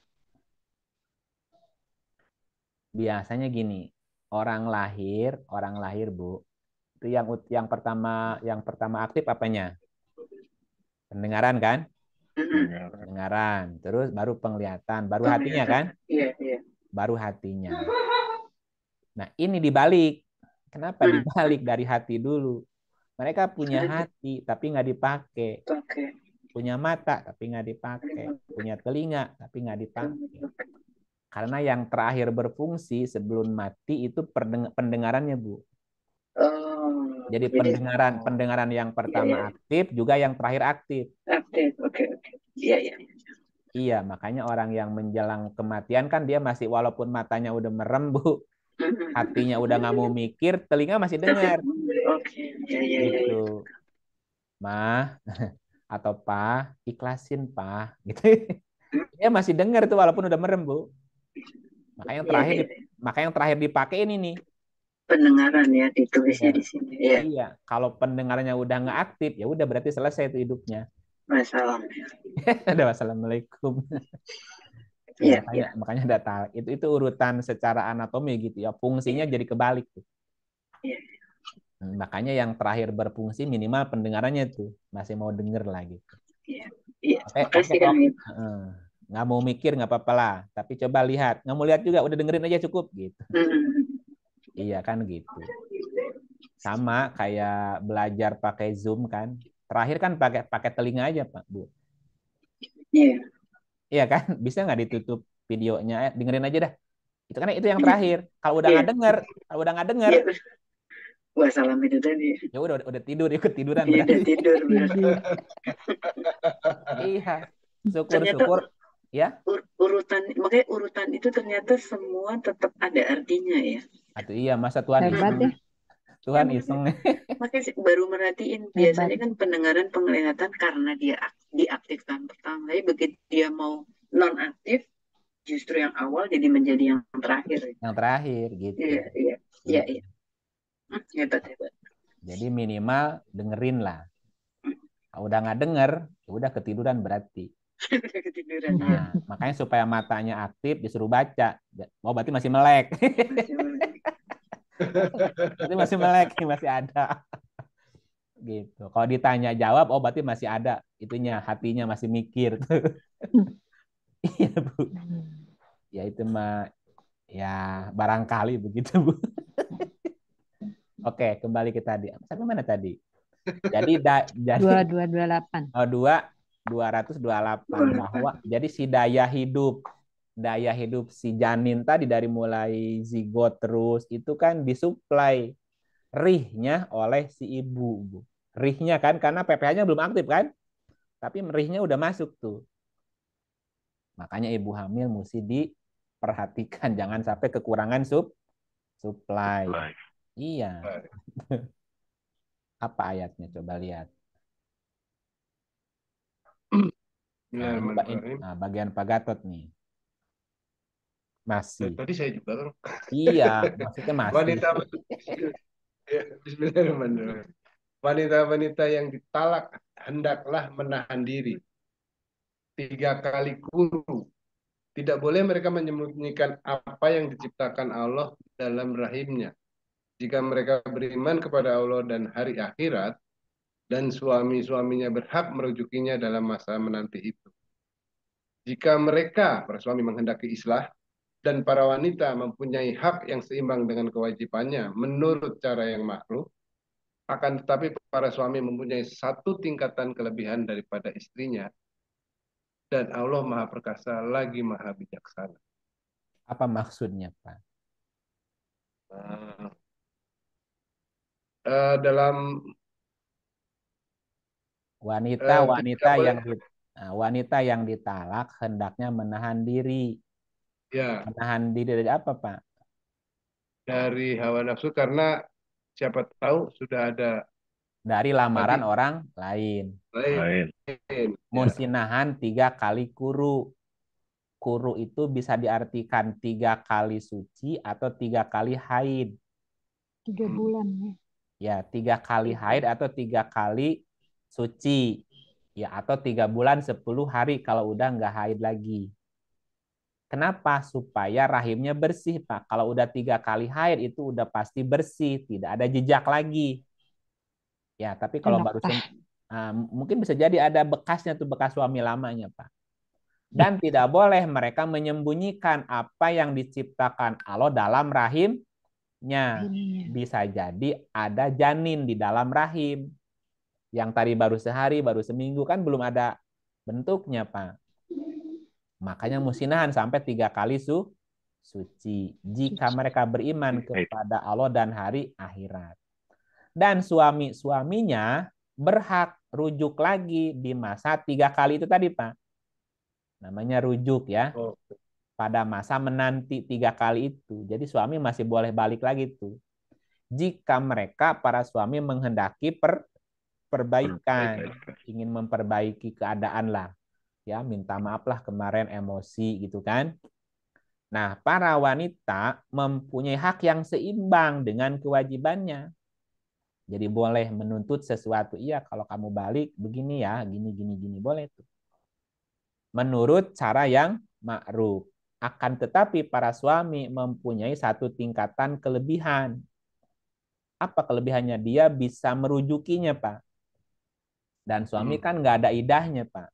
Biasanya gini, orang lahir Bu, itu yang pertama aktif apanya? Pendengaran kan? Mm-mm. Pendengaran, terus baru penglihatan, baru hatinya Penglihatan. kan? Iya, iya. Baru hatinya. Nah, ini dibalik. Kenapa Mm. dibalik dari hati dulu? Mereka punya hati tapi nggak dipakai. Oke. Punya mata tapi nggak dipakai. Punya telinga tapi nggak dipakai. Karena yang terakhir berfungsi sebelum mati itu pendengarannya, Bu. Oh, Jadi jadi pendengaran yang iya, pertama iya. aktif juga yang terakhir aktif. Aktif. Oke, oke. Iya, iya. Iya, makanya orang yang menjelang kematian kan dia masih walaupun matanya udah merem, Bu, Mm-mm. hatinya udah nggak mau mikir, telinga masih dengar. Oke, iya, iya, iya. Gitu. Mah atau Pa, ikhlasin Pa, gitu. Dia masih dengar tuh walaupun udah merem, Bu. Makanya yang Iya, terakhir iya. makanya yang terakhir dipakai ini nih. Pendengaran ya ditulisnya Iya. di sini. Iya, Iya, kalau pendengarannya udah nggak aktif, ya udah berarti selesai itu hidupnya. masalah. Ada wassalamualaikum. Ya, Iya, makanya iya. makanya data itu urutan secara anatomi gitu ya. Fungsinya jadi kebalik tuh. Iya, Makanya yang terakhir berfungsi minimal pendengarannya tuh masih mau denger lagi. iya. Iya. Oke, oke Makasih kok. Kang Ibu. Nggak mau mikir nggak apa-apa lah. Tapi coba lihat, nggak mau lihat juga, udah dengerin aja cukup gitu. Mm. Iya kan gitu. Sama kayak belajar pakai Zoom kan. Terakhir kan pakai pakai telinga aja Pak Bu. Iya. Iya kan? Bisa nggak ditutup videonya? Dengerin aja dah. Itu kan itu yang terakhir. Iya. Kalau udah nggak denger, Iya. Wassalam itu tadi. ya udah tidur, ikut tiduran Iya, udah berarti. tidur benar. Tidur. Iya. Ternyata Syukur-syukur ya. urutan, makanya urutan itu ternyata semua tetap ada artinya ya. Atau iya, masa Tuhan Hebat iseng. ya, Tuhan iseng. Makanya baru merhatiin hebat. biasanya kan pendengaran penglihatan karena dia diaktifkan pertama, tapi begitu dia mau non aktif justru yang awal jadi menjadi yang terakhir. Yang terakhir gitu. Iya, iya, iya, Gitu. iya. Hebat, hebat. Jadi minimal dengerin lah. Kalau udah nggak denger, ya udah ketiduran berarti. Ketiduran ya. Nah, makanya supaya matanya aktif disuruh baca. Oh, berarti masih melek. Berarti masih melek, masih ada. Gitu. Kalau ditanya jawab, oh berarti masih ada itunya, hatinya masih mikir tuh. Iya, Bu. Ya itu mah ya barangkali begitu, Bu. Oke, kembali ke tadi. Sampai mana tadi? Jadi 2228. oh, 228 bahwa jadi si daya hidup si janin tadi dari mulai zigot terus itu kan disuplai rihnya oleh si ibu, Bu. Rihnya kan karena PPH-nya belum aktif kan? Tapi rihnya udah masuk tuh. Makanya ibu hamil mesti diperhatikan jangan sampai kekurangan supply. Iya. Apa ayatnya coba lihat. Nah, bagian Pak Gatot nih. Masih. Tadi saya juga kan. Iya, maksudnya masih. Wanita, ya, Bismillahirrahmanirrahim. Wanita-wanita yang ditalak hendaklah menahan diri 3 kali kurung. Tidak boleh mereka menyembunyikan apa yang diciptakan Allah dalam rahimnya. Jika mereka beriman kepada Allah dan hari akhirat, dan suami-suaminya berhak merujukinya dalam masa menanti itu. Jika mereka, para suami menghendaki islah, dan para wanita mempunyai hak yang seimbang dengan kewajibannya menurut cara yang makruh, akan tetapi para suami mempunyai satu tingkatan kelebihan daripada istrinya, dan Allah Maha Perkasa lagi Maha Bijaksana. Apa maksudnya, Pak? Dalam wanita yang ditalak hendaknya menahan diri Ya, Menahan diri dari apa, Pak? dari hawa nafsu karena siapa tahu sudah ada Dari lamaran lagi orang lain. Lain. lain. Ya. Mesti nahan 3 kali kuru. Kuru itu bisa diartikan 3 kali suci atau 3 kali haid. 3 bulan ya. Ya, 3 kali haid atau 3 kali suci. Ya, atau 3 bulan 10 hari kalau udah nggak haid lagi. Kenapa? Supaya rahimnya bersih, Pak. Kalau udah 3 kali haid itu udah pasti bersih, tidak ada jejak lagi. Ya, tapi kalau Enak baru tah. mungkin bisa jadi ada bekasnya tuh, bekas suami lamanya, Pak. Dan tidak boleh mereka menyembunyikan apa yang diciptakan Allah dalam rahimnya. Ininya. Bisa jadi ada janin di dalam rahim. Yang tadi baru sehari, baru seminggu, kan belum ada bentuknya, Pak. Makanya musinahan sampai 3 kali suci. Jika Suci. mereka beriman Baik. kepada Allah dan hari akhirat. Dan suami-suaminya berhak rujuk lagi di masa 3 kali itu tadi, Pak. Namanya rujuk ya. Oh, Pada masa menanti 3 kali itu. Jadi suami masih boleh balik lagi tuh. Jika mereka, para suami menghendaki perbaikan. Ingin memperbaiki keadaan lah. Ya, minta maaf lah kemarin emosi gitu kan. Nah, para wanita mempunyai hak yang seimbang dengan kewajibannya. Jadi boleh menuntut sesuatu. Iya, kalau kamu balik begini ya, gini gini gini boleh tuh. Menurut cara yang ma'ruf. Akan tetapi para suami mempunyai satu tingkatan kelebihan. Apa kelebihannya? Dia bisa merujukinya, Pak. Dan suami kan nggak ada idahnya, Pak.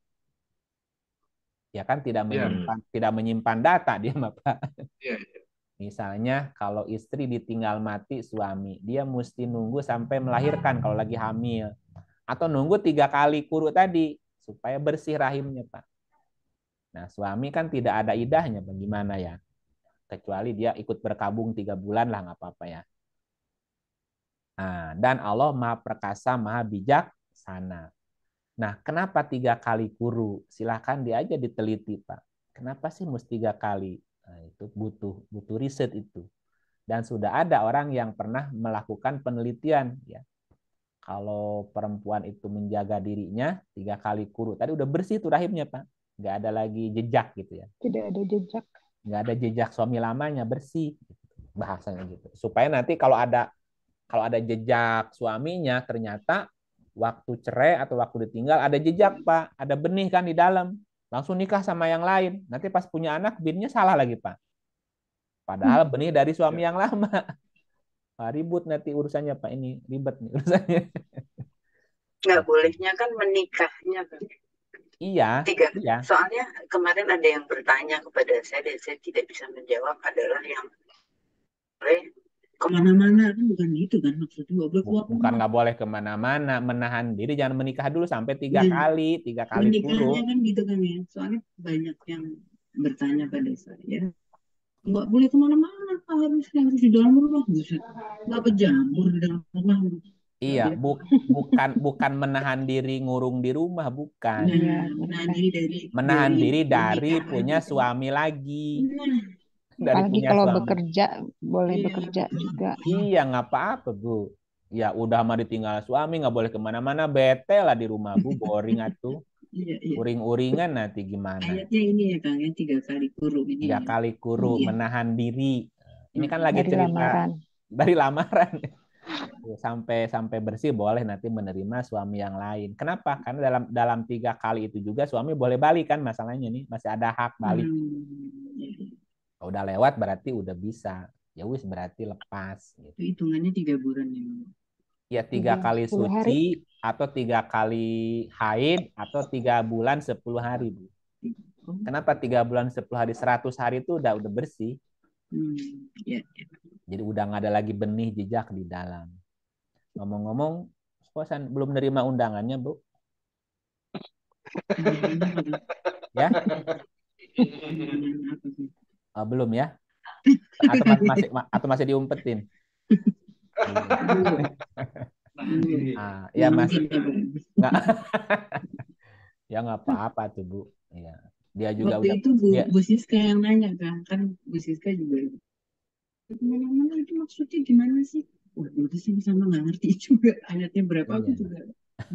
Ya kan tidak menyimpan data dia, Pak. iya. Misalnya kalau istri ditinggal mati suami, dia mesti nunggu sampai melahirkan kalau lagi hamil. Atau nunggu 3 kali kuru tadi supaya bersih rahimnya, Pak. Nah, suami kan tidak ada idahnya, bagaimana ya? Kecuali dia ikut berkabung 3 bulan lah, nggak apa-apa ya. Nah, dan Allah Maha Perkasa, Maha Bijaksana. Nah, kenapa 3 kali kuru? Silahkan dia aja diteliti, Pak. Kenapa sih mesti 3 kali? Nah, itu butuh riset itu. Dan sudah ada orang yang pernah melakukan penelitian, ya. Kalau perempuan itu menjaga dirinya 3 kali kuru, tadi udah bersih tuh rahimnya, Pak. Nggak ada lagi jejak gitu ya. Tidak ada jejak. Nggak ada jejak suami lamanya, bersih. Bahasanya gitu. Supaya nanti kalau ada jejak suaminya, ternyata waktu cerai atau waktu ditinggal ada jejak, Pak. Ada benih kan di dalam. Langsung nikah sama yang lain. Nanti pas punya anak, binnya salah lagi, Pak. Padahal benih dari suami yang lama. Ribut nanti urusannya, Pak. Ini ribet nih urusannya. Nggak bolehnya kan menikahnya kan. Iya, iya. Soalnya kemarin ada yang bertanya kepada saya dan saya tidak bisa menjawab, adalah yang boleh kemana-mana kan, bukan gitu kan maksudnya, nggak boleh keluar Bukan rumah. nggak boleh kemana-mana, menahan diri, jangan menikah dulu sampai 3 kali, 3 kali Menikahnya kuru. kan gitu kan ya, soalnya banyak yang bertanya pada saya, nggak boleh kemana-mana, harus di dalam rumah, nggak berjamur di dalam rumah. Iya, bukan menahan diri ngurung di rumah, bukan. Iya, Menahan diri dari punya suami lagi. Dari apalagi punya kalau suami. bekerja, boleh bekerja juga. Iya, nggak apa-apa, Bu. Ya udah mah ditinggal suami, nggak boleh kemana-mana, bete lah di rumah, Bu. Boring atuh. Uring-uringan nanti gimana? Ayatnya ini ya, Kang, ya, 3 kali kuru ini. 3 kali kuru, menahan diri. Ini kan lagi Dari cerita lamaran. dari lamaran. Sampai bersih boleh nanti menerima suami yang lain. Kenapa? Karena dalam 3 kali itu juga suami boleh balik kan, masalahnya nih masih ada hak balik. Kalau udah lewat berarti udah bisa. Ya wis berarti lepas. Gitu. Itu hitungannya 3 bulan ya. Ya 3 kali suci atau 3 kali haid atau 3 bulan 10 hari, Bu. Kenapa 3 bulan 10 hari? 100 hari itu udah bersih. Jadi udah nggak ada lagi benih jejak di dalam. Ngomong-ngomong, Kosan belum nerima undangannya, Bu? Ya? Belum ya? Atau masih diumpetin? Ya masih nggak. Ya nggak apa-apa tuh, Bu. Ya. Dia juga Waktu udah itu dia Bu Siska yang nanya kan Bu Siska juga kemana-mana itu maksudnya gimana sih? Waduh, itu sih sama nggak ngerti juga ayatnya berapa, aku iya. juga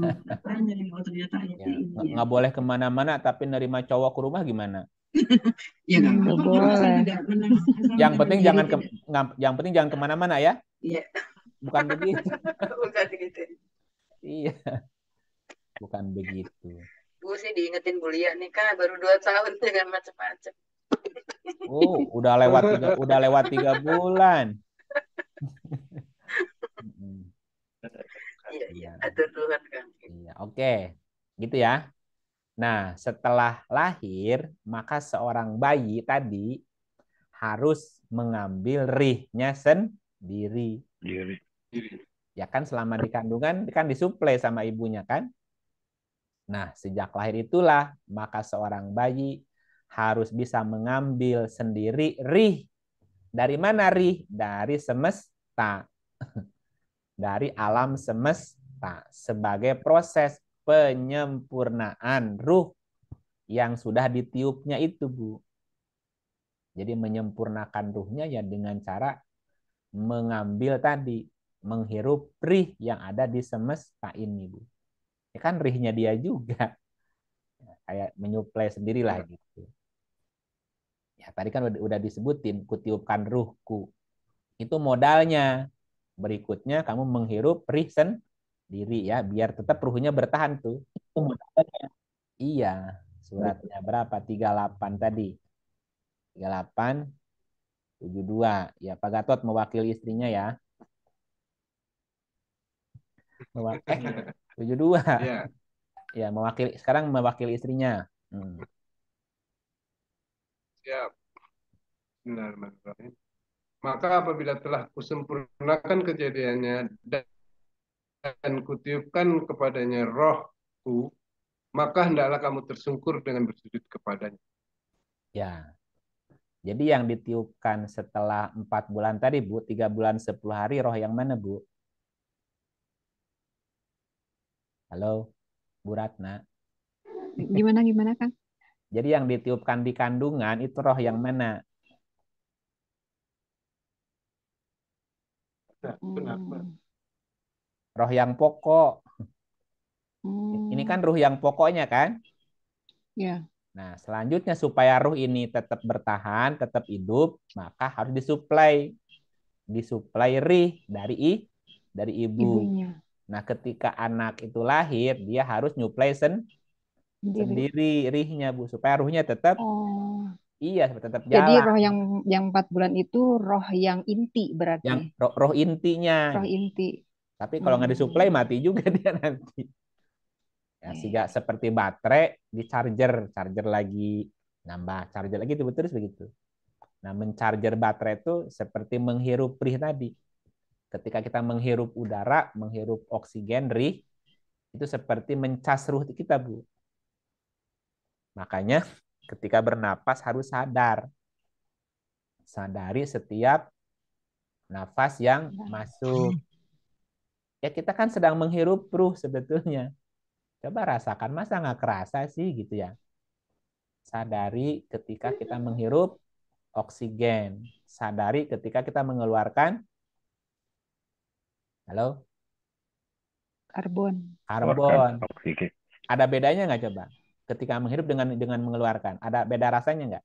mau tanya, oh ternyata Ya, ayatnya ini ya. nggak boleh kemana-mana tapi nerima cowok ke rumah gimana? Ya nggak Nggak apa-apa, asal boleh. tidak menang, asal Yang menahan penting diri jangan tidak. yang penting jangan kemana-mana ya, Iya, bukan begitu. bukan gitu. Iya, bukan begitu. Bu sih diingetin Bu Lia nih kak, baru 2 tahun dengan macam-macam. Oh, udah lewat 3 bulan. Mm, Iya, Iya, atur Tuhan kan. iya, oke, gitu ya. Nah, setelah lahir, maka seorang bayi tadi harus mengambil rihnya sendiri. Diri. Ya kan selama di kandungan kan disuplai sama ibunya kan. Nah, sejak lahir itulah maka seorang bayi harus bisa mengambil sendiri rih. Dari mana rih? Dari semesta. Dari alam semesta. Sebagai proses penyempurnaan ruh yang sudah ditiupnya itu, Bu. Jadi menyempurnakan ruhnya ya dengan cara mengambil tadi, menghirup rih yang ada di semesta ini, Bu. Ya kan rihnya dia juga. Kayak menyuplai sendirilah gitu. Ya tadi kan udah disebutin, kutiupkan ruhku. Itu modalnya. Berikutnya kamu menghirup rih sendiri ya, biar tetap ruhnya bertahan tuh. Itu modalnya. Iya, suratnya berapa? 38 tadi. 38 72. Ya, Pak Gatot mewakili istrinya ya. 72. Ya, Ya, sekarang mewakili istrinya. siap. Benar-benar. Maka apabila telah kusempurnakan kejadiannya dan kutiupkan kepadanya rohku, maka hendaklah kamu tersungkur dengan bersujud kepadanya. Ya. Jadi yang ditiupkan setelah 4 bulan tadi, Bu, 3 bulan 10 hari, roh yang mana, Bu? Halo, Bu Ratna. Gimana Kang? Jadi yang ditiupkan di kandungan itu roh yang mana? Kenapa? Roh yang pokok. Ini Hmm, kan ruh yang pokoknya kan? ya. Nah, selanjutnya supaya ruh ini tetap bertahan, tetap hidup, maka harus disuplai. Disuplai rih dari ibu. Ibunya Nah, ketika anak itu lahir, dia harus nyuplai sendiri. sendiri rihnya, Bu, supaya ruhnya tetap Oh, iya, tetap jadi jalan. roh yang 4 bulan itu roh yang inti Yang berarti. roh intinya. Roh inti. Tapi kalau nggak disuplai mati juga dia nanti. Ya, sehingga seperti baterai di charger lagi nambah charger lagi itu terus begitu. Nah, mencharger baterai itu seperti menghirup rih tadi. Ketika kita menghirup udara, menghirup oksigen rih, itu seperti mencas ruh kita, Bu. Makanya ketika bernapas harus sadar. Sadari setiap nafas yang masuk. Ya kita kan sedang menghirup ruh sebetulnya. Coba rasakan, masa nggak kerasa sih gitu ya. Sadari ketika kita menghirup oksigen. Sadari ketika kita mengeluarkan, halo, Karbon. karbon. Oksigen. Ada bedanya nggak coba? Ketika menghirup dengan mengeluarkan. Ada beda rasanya nggak?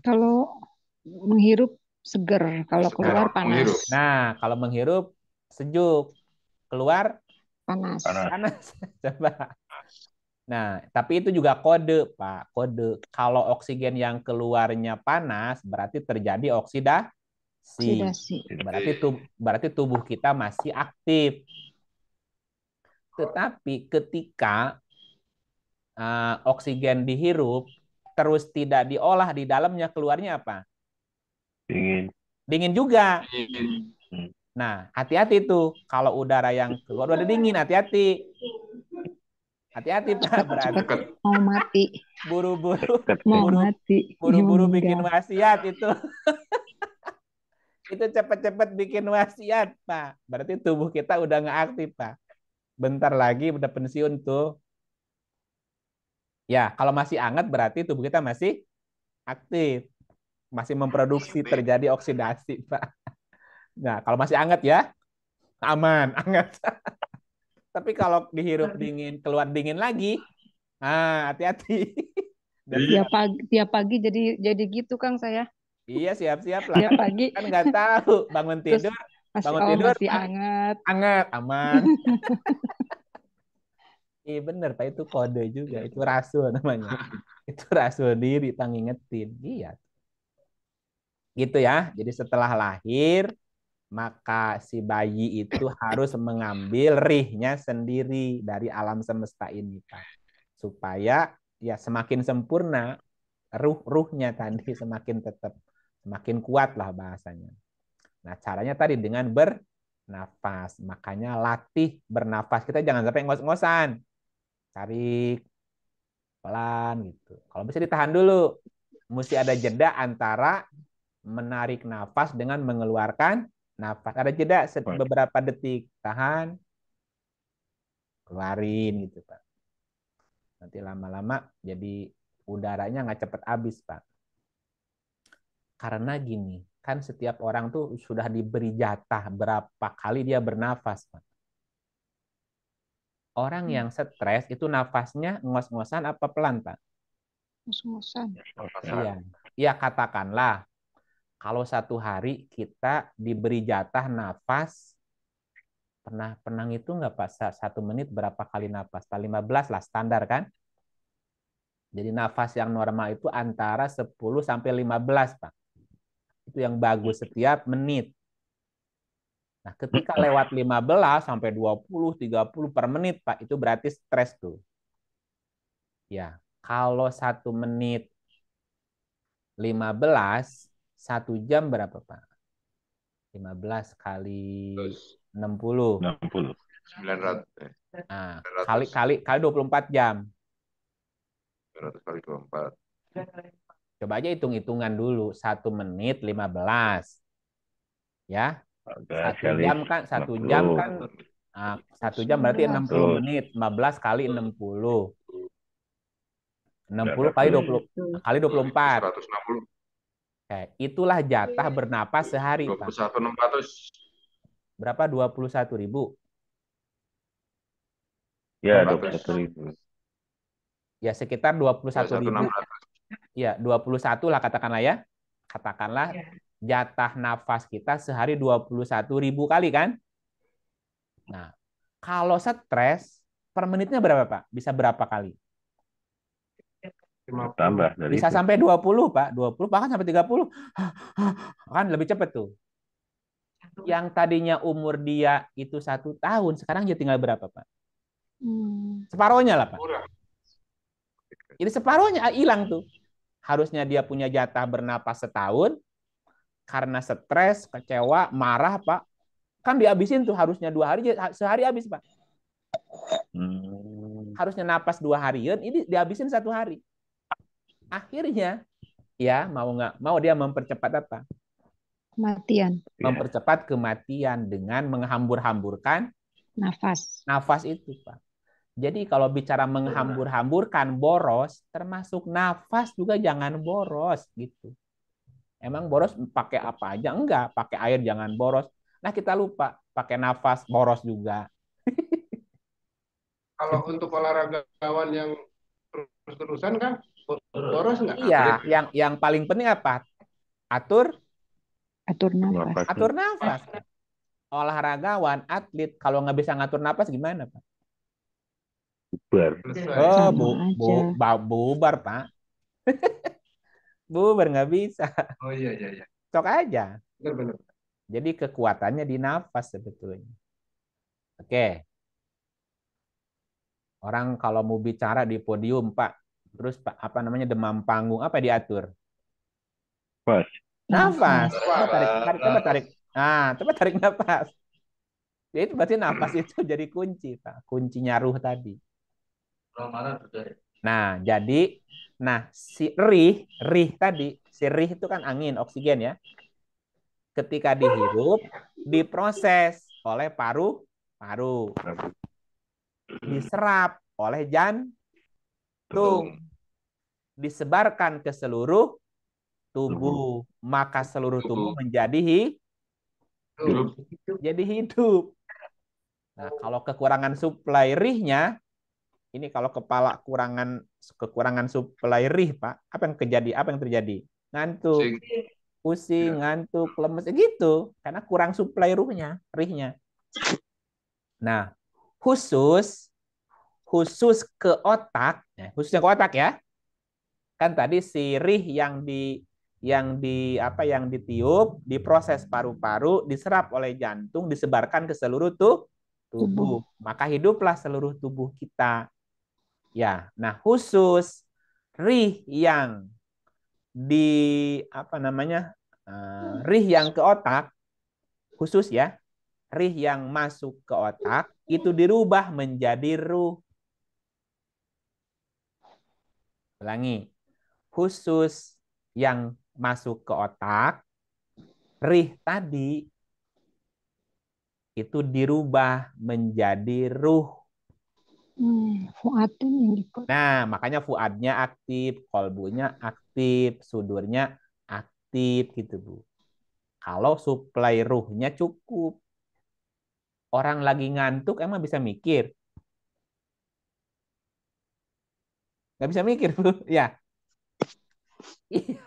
Kalau menghirup seger, kalau keluar panas. Nah, kalau menghirup sejuk, keluar Panas. panas. Coba. Nah, tapi itu juga kode, Pak. Kode. Kalau oksigen yang keluarnya panas, berarti terjadi oksidasi. Berarti tubuh kita masih aktif. Tetapi ketika oksigen dihirup, terus tidak diolah di dalamnya, keluarnya apa? Dingin. Dingin juga. Hmm. Nah, hati-hati tuh. Kalau udara yang keluar udah dingin, hati-hati. Hati-hati, Pak. Berarti mau mati. Buru-buru Mau mati. Buru-buru bikin wasiat itu. Itu cepat-cepat bikin wasiat, Pak. Berarti tubuh kita udah nggak aktif, Pak. Bentar lagi udah pensiun tuh. Ya, kalau masih hangat berarti tubuh kita masih aktif, masih memproduksi, terjadi oksidasi, Pak. Nah, kalau masih hangat ya, aman, hangat. Tapi kalau dihirup dingin, keluar dingin lagi, hati-hati. Dan Tiap pagi jadi gitu Kang saya. iya, siap-siap lah. Tiap Kan, pagi kan nggak tahu. terus Bangun tidur, masih hangat. hangat, aman. Iya bener, Pak. Itu kode juga. Itu rasul namanya. Itu rasul diri, Pak, ngingetin. Iya. Gitu ya. Jadi setelah lahir, maka si bayi itu harus mengambil rihnya sendiri dari alam semesta ini, Pak. Supaya ya semakin sempurna ruhnya tadi, semakin tetap semakin kuat lah bahasanya. Nah, caranya tadi dengan bernafas. Makanya latih bernafas. Kita jangan sampai ngos-ngosan. Tarik pelan gitu. Kalau bisa ditahan dulu. Mesti ada jeda antara menarik nafas dengan mengeluarkan nafas. Ada jeda beberapa detik. Tahan, keluarin gitu, Pak. Nanti lama-lama jadi udaranya nggak cepet habis, Pak. Karena gini, kan setiap orang tuh sudah diberi jatah berapa kali dia bernafas, Pak. Orang yang stres itu nafasnya ngos-ngosan apa pelan, Pak? Ngos-ngosan. Iya. Iya, katakanlah kalau satu hari kita diberi jatah nafas, pernah itu nggak Pak? 1 menit berapa kali nafas? 15 lah standar kan? Jadi nafas yang normal itu antara 10 sampai 15, Pak. Itu yang bagus setiap menit. Nah, ketika lewat 15 sampai 20, 30 per menit, Pak, itu berarti stres tuh. Ya, kalau 1 menit 15, 1 jam berapa, Pak? 15 kali 60. 60. 900. Nah, kali 24 jam. 900 kali 24. Coba aja hitung-hitungan dulu. 1 menit 15. Ya. Oke, 1 jam kan, 1 jam berarti 60 menit. 15 kali 60. 60 kali 20 kali 24. 160. Oke, itulah jatah bernapas sehari, Pak. 21.600. Berapa? 21.000. Ya, 21.000. Ya, sekitar 21.000. 21.600. Ya, 21 lah katakanlah ya. Katakanlah jatah nafas kita sehari 21.000 kali kan? Nah, kalau stres per menitnya berapa, Pak? Bisa berapa kali? Tambah dari Bisa itu. sampai 20, Pak. 20 bahkan sampai 30. Kan lebih cepat tuh. Yang tadinya umur dia itu 1 tahun, sekarang dia tinggal berapa, Pak? Separuhnya lah, Pak. Jadi separuhnya hilang tuh. Harusnya dia punya jatah bernapas setahun, karena stres, kecewa, marah, Pak. Kan dihabisin tuh harusnya 2 hari, sehari habis, Pak. Harusnya napas 2 harian, ini dihabisin 1 hari. Akhirnya, ya mau nggak mau dia mempercepat apa? Kematian. Mempercepat kematian dengan menghambur-hamburkan nafas itu, Pak. Jadi kalau bicara menghambur-hamburkan boros, termasuk nafas juga jangan boros gitu. Emang boros pakai apa aja? Enggak, pakai air jangan boros. Nah, kita lupa pakai nafas boros juga. Kalau untuk olahragawan yang terus-terusan kan boros nggak? Iya, yang paling penting apa? Atur nafas. Atur nafas. Olahragawan, atlet, kalau nggak bisa ngatur nafas gimana, Pak? Bubar. Oh, bubar, Pak. Bubar nggak bisa. Oh iya. Cok aja. Benar. Jadi kekuatannya di nafas sebetulnya. Oke. Orang kalau mau bicara di podium, Pak, terus Pak, apa namanya demam panggung, apa diatur? Pas. Nafas. Coba tarik. Nah, coba tarik nafas. Ya itu berarti nafas itu jadi kunci, Pak. Kuncinya ruh tadi. Nah, jadi si rih tadi, si rih itu kan angin, oksigen ya. Ketika dihirup, diproses oleh paru-paru. Diserap oleh tung, disebarkan ke seluruh tubuh, maka seluruh tubuh menjadi Hidup. hidup. Nah, kalau kekurangan suplai rihnya, ini kalau kepala kekurangan suplai rih, Pak, apa yang terjadi? Ngantuk, pusing, ngantuk, lemes, gitu, karena kurang suplai rihnya. Nah, khusus ke otak, khususnya ke otak ya. Kan tadi si rih yang ditiup, diproses paru-paru, diserap oleh jantung, disebarkan ke seluruh tubuh. Maka hiduplah seluruh tubuh kita. Ya, nah khusus rih yang rih yang ke otak, khusus ya, rih yang masuk ke otak itu dirubah menjadi ruh. Ulangi, khusus yang masuk ke otak, rih tadi itu dirubah menjadi ruh. Fuadin yang dibuat. Nah, makanya fuadnya aktif, kolbunya aktif, sudurnya aktif gitu, Bu. Kalau suplai ruhnya cukup. Orang lagi ngantuk emang bisa mikir? Nggak bisa mikir, Bu. Ya. Iya.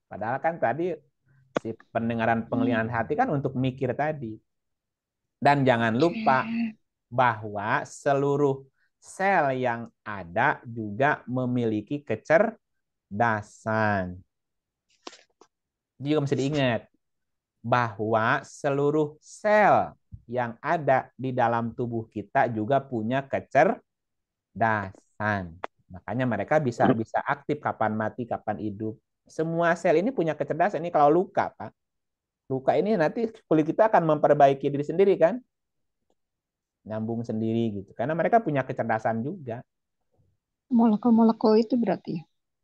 Padahal kan tadi si penglihatan hati kan untuk mikir tadi. Dan jangan lupa bahwa seluruh sel yang ada juga memiliki kecerdasan. Itu juga mesti diingat bahwa seluruh sel yang ada di dalam tubuh kita juga punya kecerdasan. Makanya mereka bisa aktif kapan mati, kapan hidup. Semua sel ini punya kecerdasan. Ini kalau luka, Pak. Luka ini nanti kulit kita akan memperbaiki diri sendiri kan? Nyambung sendiri gitu. Karena mereka punya kecerdasan juga. Molekul-molekul itu berarti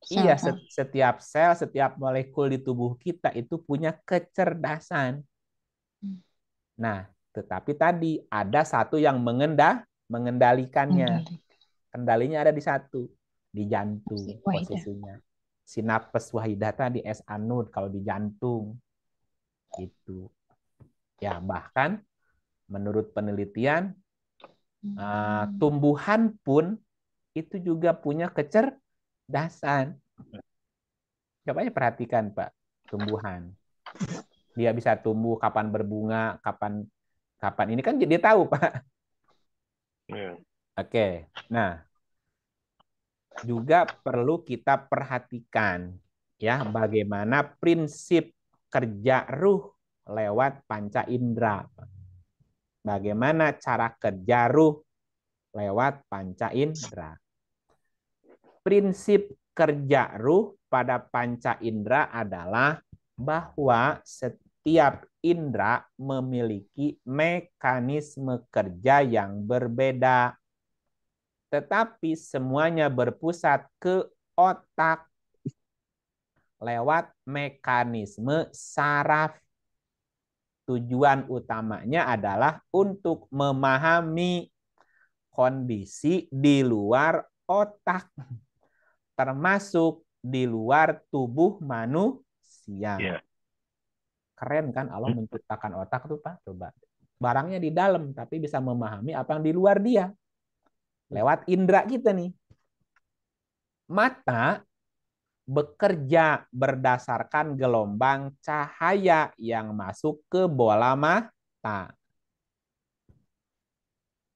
Iya, sel-sel. setiap sel, setiap molekul di tubuh kita itu punya kecerdasan. Nah, tetapi tadi ada satu yang mengendalikannya. Kendalinya ada di satu, di jantung posisinya. Sinapes wahidah tadi S anud kalau di jantung. Gitu. Ya, bahkan menurut penelitian tumbuhan pun itu juga punya kecerdasan. Coba aja perhatikan, Pak, tumbuhan. Dia bisa tumbuh kapan berbunga, kapan ini kan dia tahu, Pak. Oke. Nah, juga perlu kita perhatikan ya bagaimana prinsip kerja ruh lewat panca indera. Bagaimana cara kerja ruh lewat panca indera. Prinsip kerja ruh pada panca indera adalah bahwa setiap indera memiliki mekanisme kerja yang berbeda. Tetapi semuanya berpusat ke otak lewat mekanisme saraf. Tujuan utamanya adalah untuk memahami kondisi di luar otak, termasuk di luar tubuh manusia. Yeah. Keren kan Allah menciptakan otak tuh, Pak? Coba. Barangnya di dalam, tapi bisa memahami apa yang di luar dia. Lewat indera kita nih. Mata bekerja berdasarkan gelombang cahaya yang masuk ke bola mata.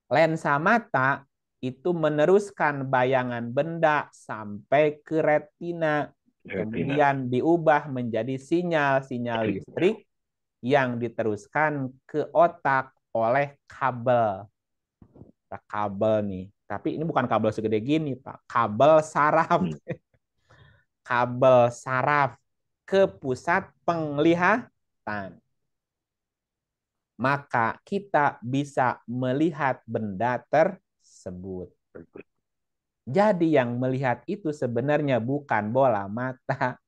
Lensa mata itu meneruskan bayangan benda sampai ke retina. Kemudian diubah menjadi sinyal-sinyal listrik yang diteruskan ke otak oleh kabel. Kabel nih. Tapi ini bukan kabel segede gini, Pak. Kabel saraf. Kabel saraf ke pusat penglihatan. Maka kita bisa melihat benda tersebut. Jadi yang melihat itu sebenarnya bukan bola mata,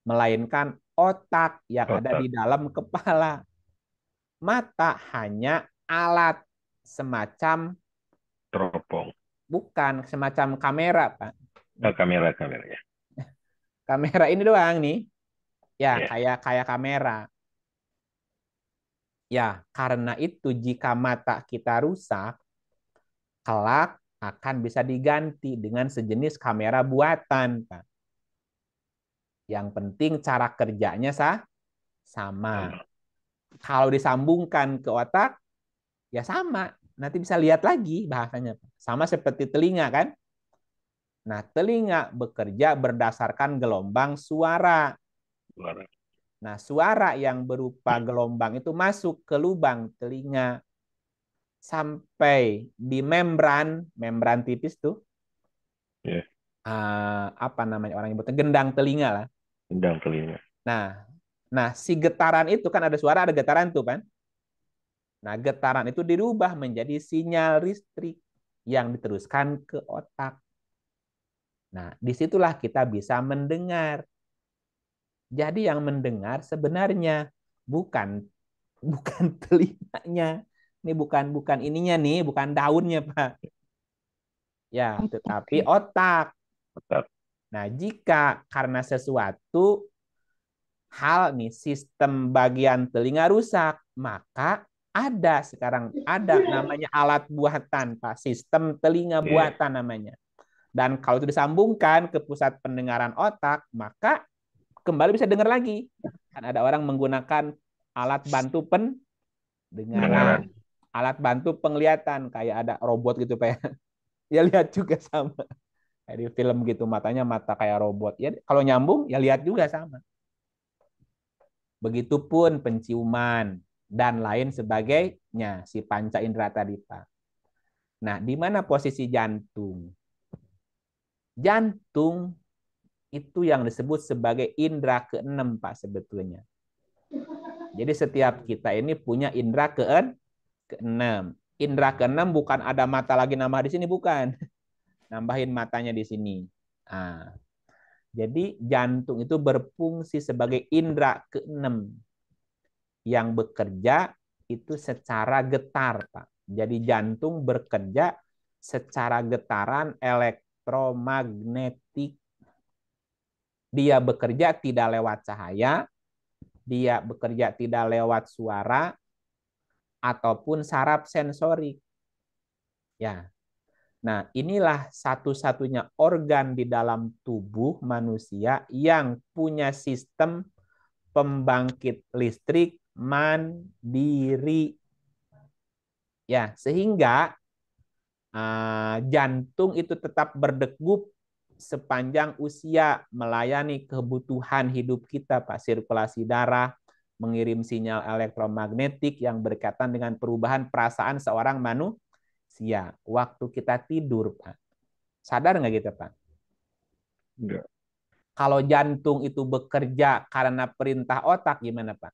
melainkan otak yang ada di dalam kepala. Mata hanya alat semacam teropong. bukan semacam kamera, Pak. Oh, kamera ya. Kamera ini doang nih. Ya, Ya. kayak kamera. Ya, karena itu jika mata kita rusak, kelak akan bisa diganti dengan sejenis kamera buatan, Pak. Yang penting cara kerjanya sama. Kalau disambungkan ke otak, ya sama. Nanti bisa lihat lagi bahasanya. Sama seperti telinga kan? Nah, telinga bekerja berdasarkan gelombang suara. Suara. Nah, suara yang berupa gelombang itu masuk ke lubang telinga sampai di membran tipis tuh. Ya. Apa namanya orang nyebutnya gendang telinga lah. Gendang telinga. Nah, si getaran itu kan ada suara, ada getaran tuh kan. Nah, getaran itu dirubah menjadi sinyal listrik yang diteruskan ke otak. Nah, disitulah kita bisa mendengar. Jadi yang mendengar sebenarnya bukan telinganya. Ini bukan ininya nih, bukan daunnya, Pak. Ya, tetapi otak. Otak. Nah, jika karena sesuatu hal nih sistem bagian telinga rusak, maka sekarang ada namanya alat buatan, Pak, sistem telinga buatan namanya. Dan kalau itu disambungkan ke pusat pendengaran otak, maka kembali bisa dengar lagi. Kan ada orang menggunakan alat bantu pendengaran, alat bantu penglihatan, kayak ada robot gitu, Pak. Ya lihat juga sama. Kayak di film gitu, matanya mata kayak robot. Ya kalau nyambung, ya lihat juga sama. Begitupun penciuman dan lain sebagainya, si panca indera tadi, Pak. Nah, di mana posisi jantung? Jantung itu yang disebut sebagai indera keenam, Pak, sebetulnya. Jadi setiap kita ini punya indera keenam. Indera keenam bukan ada mata lagi nambah di sini, bukan. Nambahin matanya di sini. Nah, jadi jantung itu berfungsi sebagai indera keenam yang bekerja itu secara getar, Pak. Jadi jantung bekerja secara getaran elektromagnetik. Dia bekerja tidak lewat cahaya, dia bekerja tidak lewat suara, ataupun saraf sensorik. Ya. Nah, inilah satu-satunya organ di dalam tubuh manusia yang punya sistem pembangkit listrik mandiri. Ya, sehingga jantung itu tetap berdegup sepanjang usia melayani kebutuhan hidup kita, Pak. Sirkulasi darah, mengirim sinyal elektromagnetik yang berkaitan dengan perubahan perasaan seorang manusia. Waktu kita tidur, Pak. Sadar nggak gitu, Pak? Enggak. Kalau jantung itu bekerja karena perintah otak, gimana, Pak?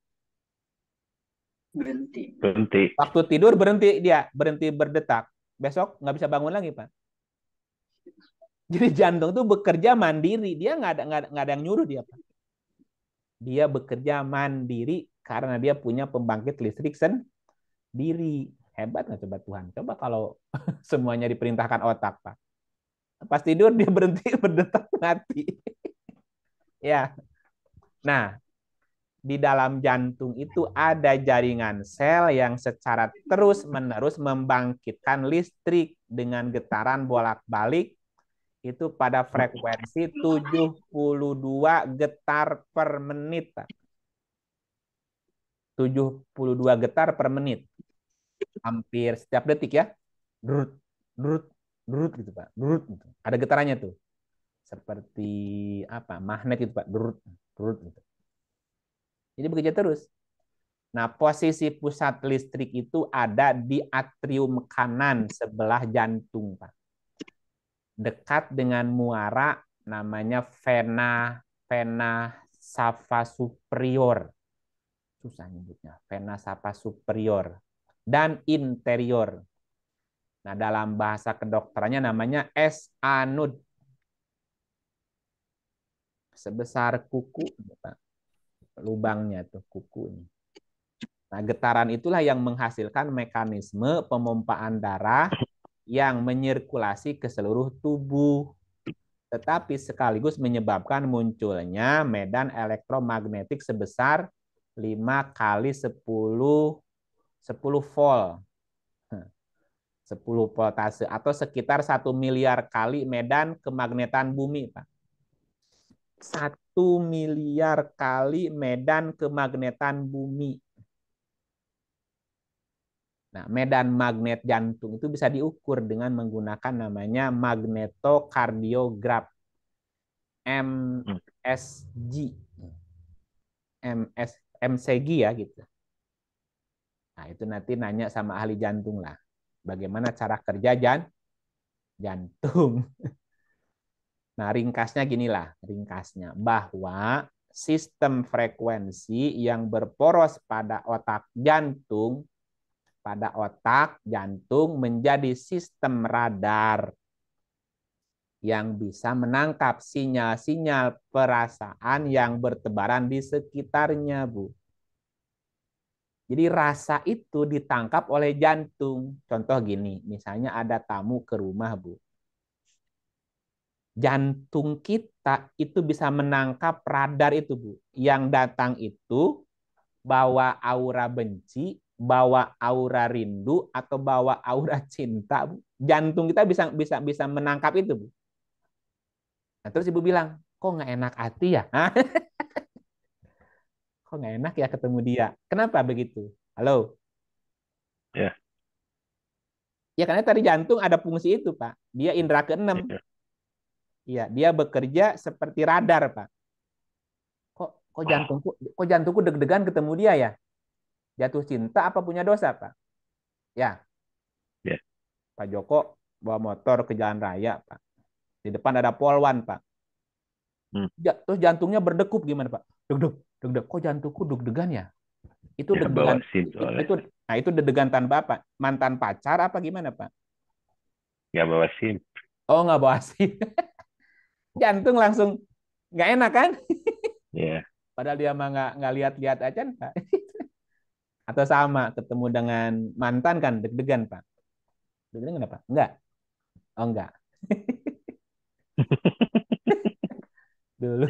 Berhenti. Waktu tidur berhenti berdetak. Besok nggak bisa bangun lagi, Pak. Jadi jantung itu bekerja mandiri, dia nggak ada yang nyuruh dia, Pak. Dia bekerja mandiri karena dia punya pembangkit listrik sendiri. Hebat nggak coba Tuhan? Coba kalau semuanya diperintahkan otak, Pak. Pas tidur dia berhenti berdetak mati. Ya. Nah, di dalam jantung itu ada jaringan sel yang secara terus-menerus membangkitkan listrik dengan getaran bolak-balik itu pada frekuensi 72 getar per menit. 72 getar per menit. Hampir setiap detik ya. Drut, drut, drut gitu, Pak. Drut gitu. Ada getarannya tuh. Seperti apa? Magnet itu, Pak. Drut, drut gitu. Jadi bekerja terus. Nah, posisi pusat listrik itu ada di atrium kanan sebelah jantung, Pak. Dekat dengan muara namanya vena cava superior. Susah nyebutnya. Vena cava superior dan interior. Nah, dalam bahasa kedokterannya namanya S-anud. Sebesar kuku, Pak. Lubangnya tuh kuku ini. Nah, getaran itulah yang menghasilkan mekanisme pemompaan darah yang menyirkulasi ke seluruh tubuh, tetapi sekaligus menyebabkan munculnya medan elektromagnetik sebesar 5 kali 10 volt. 10 voltase atau sekitar 1 miliar kali medan kemagnetan bumi, Pak. 1 miliar kali medan kemagnetan bumi. Nah, medan magnet jantung itu bisa diukur dengan menggunakan namanya magnetokardiograf, MSG, MCG ya gitu. Nah, itu nanti nanya sama ahli jantung lah, bagaimana cara kerja jantung. Nah, ringkasnya ginilah, ringkasnya bahwa sistem frekuensi yang berporos pada otak jantung menjadi sistem radar yang bisa menangkap sinyal-sinyal perasaan yang bertebaran di sekitarnya, Bu. Jadi rasa itu ditangkap oleh jantung. Contoh gini, misalnya ada tamu ke rumah, Bu. Jantung kita itu bisa menangkap radar itu, Bu. Yang datang itu bawa aura benci, bawa aura rindu, atau bawa aura cinta, Bu. Jantung kita bisa menangkap itu, Bu. Nah, terus Ibu bilang, kok nggak enak hati ya? Kok nggak enak ya ketemu dia? Kenapa begitu? Halo? Ya. Ya karena tadi jantung ada fungsi itu, Pak. Dia indera keenam. Ya. Iya, dia bekerja seperti radar, Pak. Kok jantungku deg-degan ketemu dia ya? Jatuh cinta apa punya dosa, Pak? Ya. Ya. Pak Joko bawa motor ke jalan raya, Pak. Di depan ada polwan, Pak. Terus jantungnya berdegup gimana, Pak? Deg-deg. Kok jantungku deg-degan ya? Itu Ya, deg-degan. itu deg-degan tanpa apa? Mantan pacar apa gimana, Pak? Ya, bawa SIM. Oh, nggak bawa SIM. Jantung langsung nggak enak kan? Ya. Padahal dia mah nggak lihat-lihat aja, Pak. Atau sama ketemu dengan mantan kan deg-degan, Pak. Deg-degan apa? Enggak. Oh, enggak. Dulu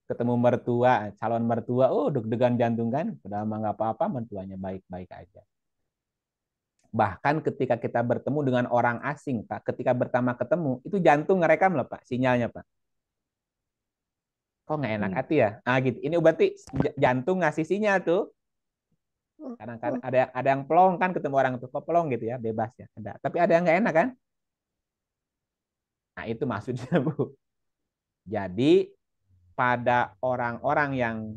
ketemu mertua, calon mertua, oh deg-degan jantung kan. Padahal mah nggak apa-apa, mertuanya baik-baik aja. Bahkan ketika kita bertemu dengan orang asing, Pak, ketika pertama ketemu, itu jantung ngerekam loh, Pak, sinyalnya, Pak. Kok nggak enak hati ya? Nah, gitu. Ini berarti jantung ngasih sinyal tuh. Kadang-kadang ada yang plong kan ketemu orang tuh, kok plong gitu ya, bebas ya. Ada. Tapi ada yang nggak enak kan? Nah, itu maksudnya, Bu. Jadi, pada orang-orang yang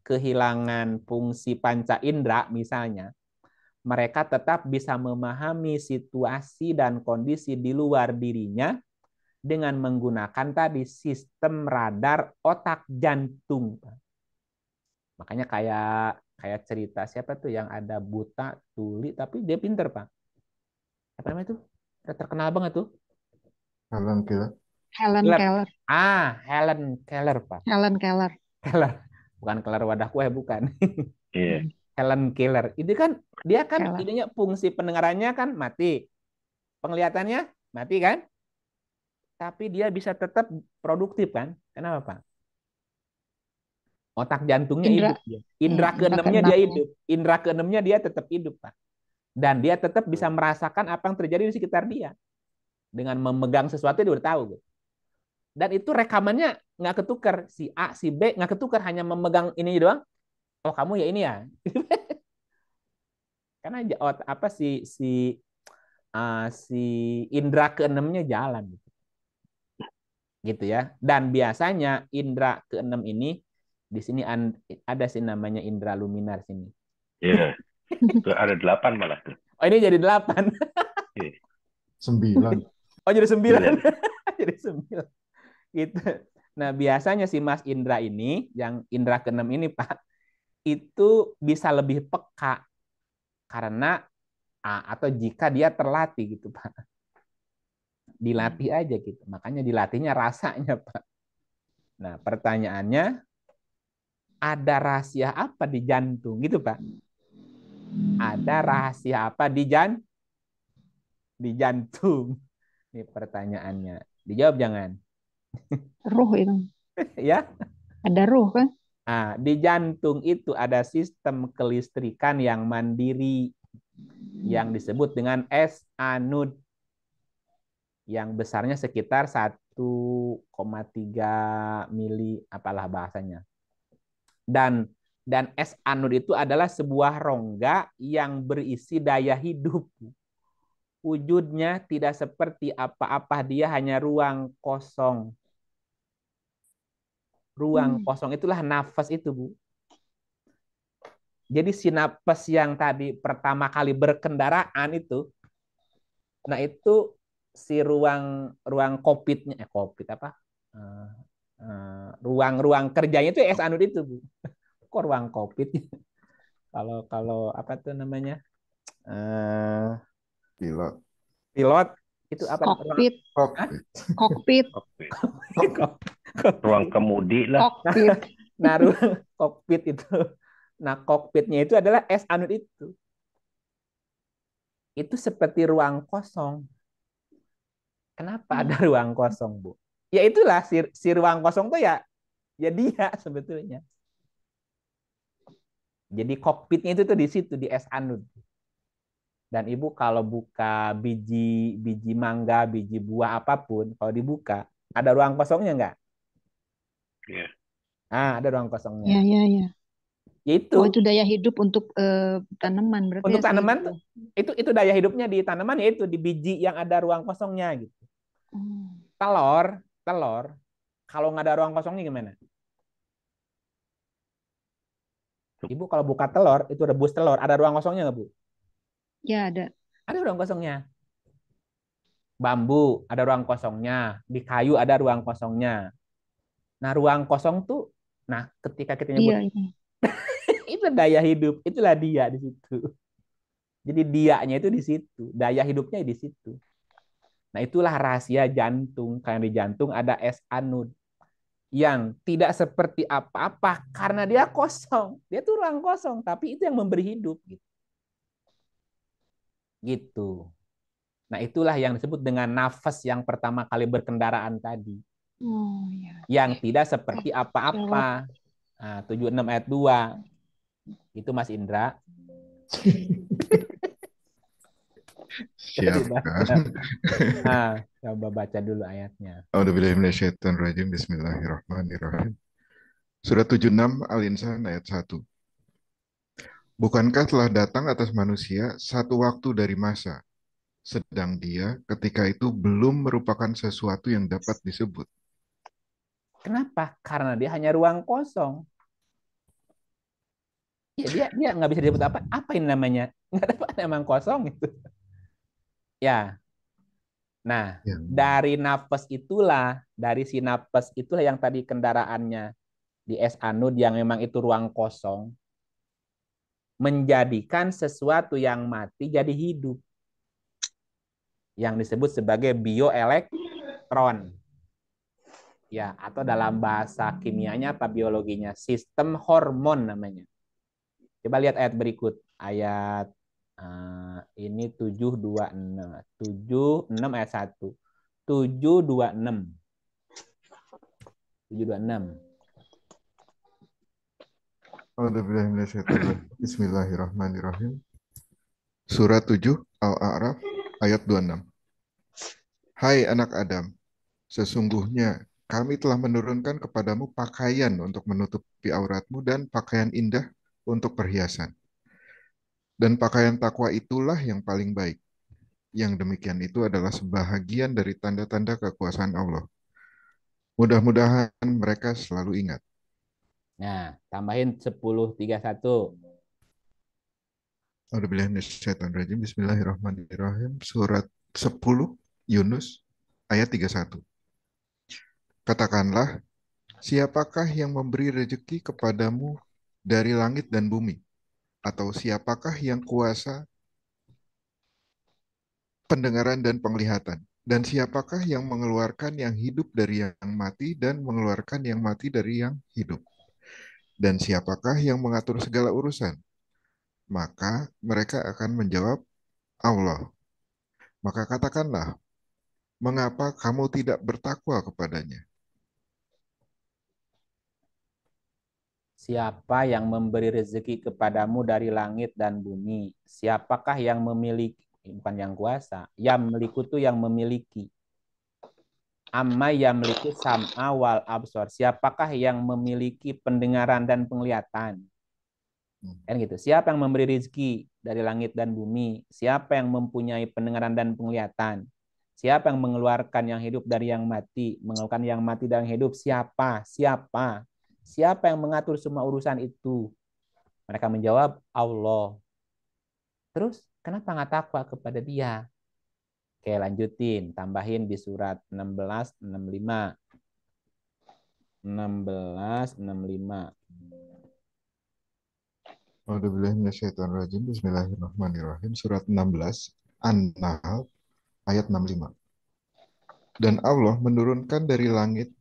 kehilangan fungsi panca indera misalnya, mereka tetap bisa memahami situasi dan kondisi di luar dirinya dengan menggunakan tadi sistem radar otak jantung. Makanya kayak cerita siapa tuh yang ada buta tuli tapi dia pinter, Pak. Apa namanya itu? Terkenal banget tuh. Helen Keller. Helen Keller, Pak. Helen Keller. Bukan Keller wadah kue, bukan. Iya. Helen Keller. Itu kan dia kan ininya fungsi pendengarannya kan mati. Penglihatannya mati kan? Tapi dia bisa tetap produktif kan? Kenapa, Pak? Otak jantungnya hidup. Indra keenamnya dia hidup. Indra keenamnya dia tetap hidup, Pak. Dan dia tetap bisa merasakan apa yang terjadi di sekitar dia. Dengan memegang sesuatu dia udah tahu. Dan itu rekamannya nggak ketukar. Si A, si B nggak ketukar. Hanya memegang ini doang. Oh, kamu ya ini ya. Karena apa si indra keenamnya jalan gitu ya. Dan biasanya indra keenam ini di sini ada sih namanya indra luminar sini. Iya. Ada 8 malah. Oh, ini jadi 8. 9. Oh, jadi 9. Jadi 9. Gitu. Nah, biasanya si Mas Indra ini, yang indra keenam ini, Pak, itu bisa lebih peka karena atau jika dia terlatih gitu, Pak. Dilatih aja gitu. Makanya dilatihnya rasanya, Pak. Nah, pertanyaannya, ada rahasia apa di jantung gitu, Pak? Ada rahasia apa di jantung? Di jantung. Ini pertanyaannya. Dijawab jangan. Ruh itu. Ya. Ada ruh kan? Nah, di jantung itu ada sistem kelistrikan yang mandiri yang disebut dengan S anode yang besarnya sekitar 1,3 mili apalah bahasanya. Dan S anode itu adalah sebuah rongga yang berisi daya hidup. Wujudnya tidak seperti apa-apa, dia hanya ruang kosong. Ruang kosong itulah nafas itu, Bu. Jadi si nafas yang tadi pertama kali berkendaraan itu, nah itu si ruang kokpitnya, kokpit apa? Ruang kerjanya itu S anode itu, Bu. Kok ruang kokpit? Kalau kalau apa tuh namanya? Pilot. Pilot itu apa? Kokpit. Kokpit. Kokpit. Kokpit. Ruang kemudi lah. Kokpit. Nah, kokpit itu. Nah, kokpitnya itu adalah S anode itu. Itu seperti ruang kosong. Kenapa ada ruang kosong, Bu? Ya itulah si ruang kosong tuh ya dia sebetulnya. Jadi kokpitnya itu tuh di situ di S anode. Dan Ibu kalau buka biji mangga, biji buah apapun, kalau dibuka ada ruang kosongnya nggak? Iya. Ada ruang kosongnya. Ya, ya, ya. Itu. Oh, itu daya hidup untuk tanaman berarti. Untuk ya, tanaman tuh, itu daya hidupnya di tanaman ya itu di biji yang ada ruang kosongnya gitu. Telur kalau nggak ada ruang kosongnya gimana? Ibu kalau buka telur itu rebus telur, ada ruang kosongnya nggak, Bu? Ya, ada. Ada ruang kosongnya. Bambu ada ruang kosongnya, di kayu ada ruang kosongnya. Nah, ruang kosong tuh, nah ketika kita nyebut itu daya hidup, itulah dia di situ. Jadi dianya itu di situ, daya hidupnya di situ. Nah, itulah rahasia jantung. Karena di jantung ada S anode yang tidak seperti apa-apa karena dia kosong. Dia tuh ruang kosong, tapi itu yang memberi hidup gitu. Nah, itulah yang disebut dengan nafas yang pertama kali berkendaraan tadi. Oh, ya. Yang tidak seperti apa-apa. Nah, 76 ayat 2. Itu Mas Indra. Siap kan? Coba baca dulu ayatnya. A'udzubillahiminasyaitonirrajim. Bismillahirrahmanirrahim. Surat 76 Al-Insan ayat 1. Bukankah telah datang atas manusia satu waktu dari masa, sedang dia ketika itu belum merupakan sesuatu yang dapat disebut. Kenapa? Karena dia hanya ruang kosong. Ya dia nggak bisa disebut apa? Apa ini namanya? Nggak dapat, emang kosong itu. Ya. Nah, dari si nafas itulah yang tadi kendaraannya di S anode yang memang itu ruang kosong, menjadikan sesuatu yang mati jadi hidup. Yang disebut sebagai bioelektron. Ya, atau dalam bahasa kimianya apa biologinya? Sistem hormon namanya. Coba lihat ayat berikut. Ayat ini 726. 76 ayat 1. 726. 726. Bismillahirrahmanirrahim. Surat 7 Al-A'raf ayat 26. Hai anak Adam, sesungguhnya kami telah menurunkan kepadamu pakaian untuk menutupi auratmu dan pakaian indah untuk perhiasan. Dan pakaian takwa itulah yang paling baik. Yang demikian itu adalah sebahagian dari tanda-tanda kekuasaan Allah. Mudah-mudahan mereka selalu ingat. Nah, tambahin 10:31. Bismillahirrahmanirrahim. Surat 10 Yunus ayat 31. Katakanlah, siapakah yang memberi rezeki kepadamu dari langit dan bumi? Atau siapakah yang kuasa pendengaran dan penglihatan? Dan siapakah yang mengeluarkan yang hidup dari yang mati dan mengeluarkan yang mati dari yang hidup? Dan siapakah yang mengatur segala urusan? Maka mereka akan menjawab, Allah. Maka katakanlah, mengapa kamu tidak bertakwa kepadanya? Siapa yang memberi rezeki kepadamu dari langit dan bumi? Siapakah yang memiliki, bukan yang kuasa, yang meliku itu yang memiliki. Amma yamliku sam'a wal absor. Siapakah yang memiliki pendengaran dan penglihatan? Kan gitu. Siapa yang memberi rezeki dari langit dan bumi? Siapa yang mempunyai pendengaran dan penglihatan? Siapa yang mengeluarkan yang hidup dari yang mati, mengeluarkan yang mati dari yang hidup? Siapa? Siapa? Siapa yang mengatur semua urusan itu? Mereka menjawab, Allah. Terus, kenapa nggak takwa kepada dia? Oke, lanjutin. Tambahin di surat 16:65. 16:65. Bismillahirrahmanirrahim. Surat 16, An-Nahl, ayat 65. Dan Allah menurunkan dari langit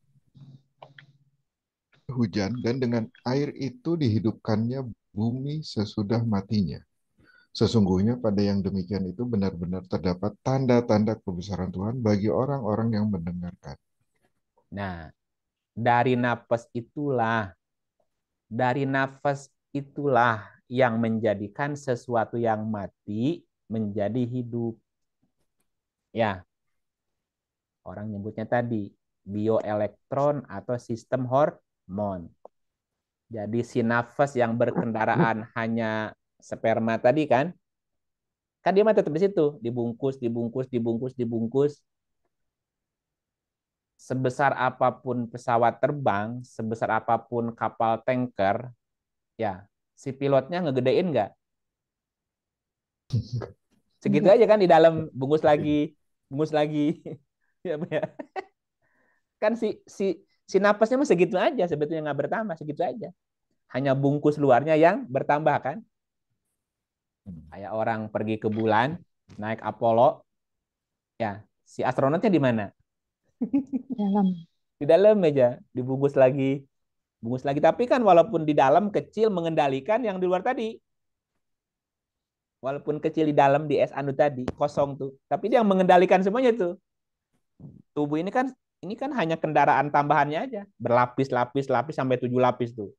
hujan, dan dengan air itu dihidupkannya bumi sesudah matinya. Sesungguhnya pada yang demikian itu benar-benar terdapat tanda-tanda kebesaran Tuhan bagi orang-orang yang mendengarkan. Nah, dari nafas itulah yang menjadikan sesuatu yang mati menjadi hidup. Ya, orang nyebutnya tadi bioelektron atau sistem hormon. Jadi si nafas yang berkendaraan hanya sperma tadi kan dia mah tetap di situ, dibungkus, dibungkus, dibungkus, dibungkus. Sebesar apapun pesawat terbang, sebesar apapun kapal tanker, ya si pilotnya ngegedein nggak? Segitu aja kan di dalam, bungkus lagi, bungkus lagi. Ya, ya. Kan si napasnya mah segitu aja, sebetulnya nggak bertambah, segitu aja. Hanya bungkus luarnya yang bertambah kan. Kayak orang pergi ke bulan, naik Apollo, ya si astronotnya di mana? Dalam. Di dalam aja, dibungkus lagi, bungkus lagi. Tapi kan walaupun di dalam kecil mengendalikan yang di luar tadi. Walaupun kecil di dalam di es anu tadi kosong tuh, tapi dia yang mengendalikan semuanya tuh. Tubuh ini kan hanya kendaraan tambahannya aja, berlapis-lapis lapis sampai 7 lapis tuh,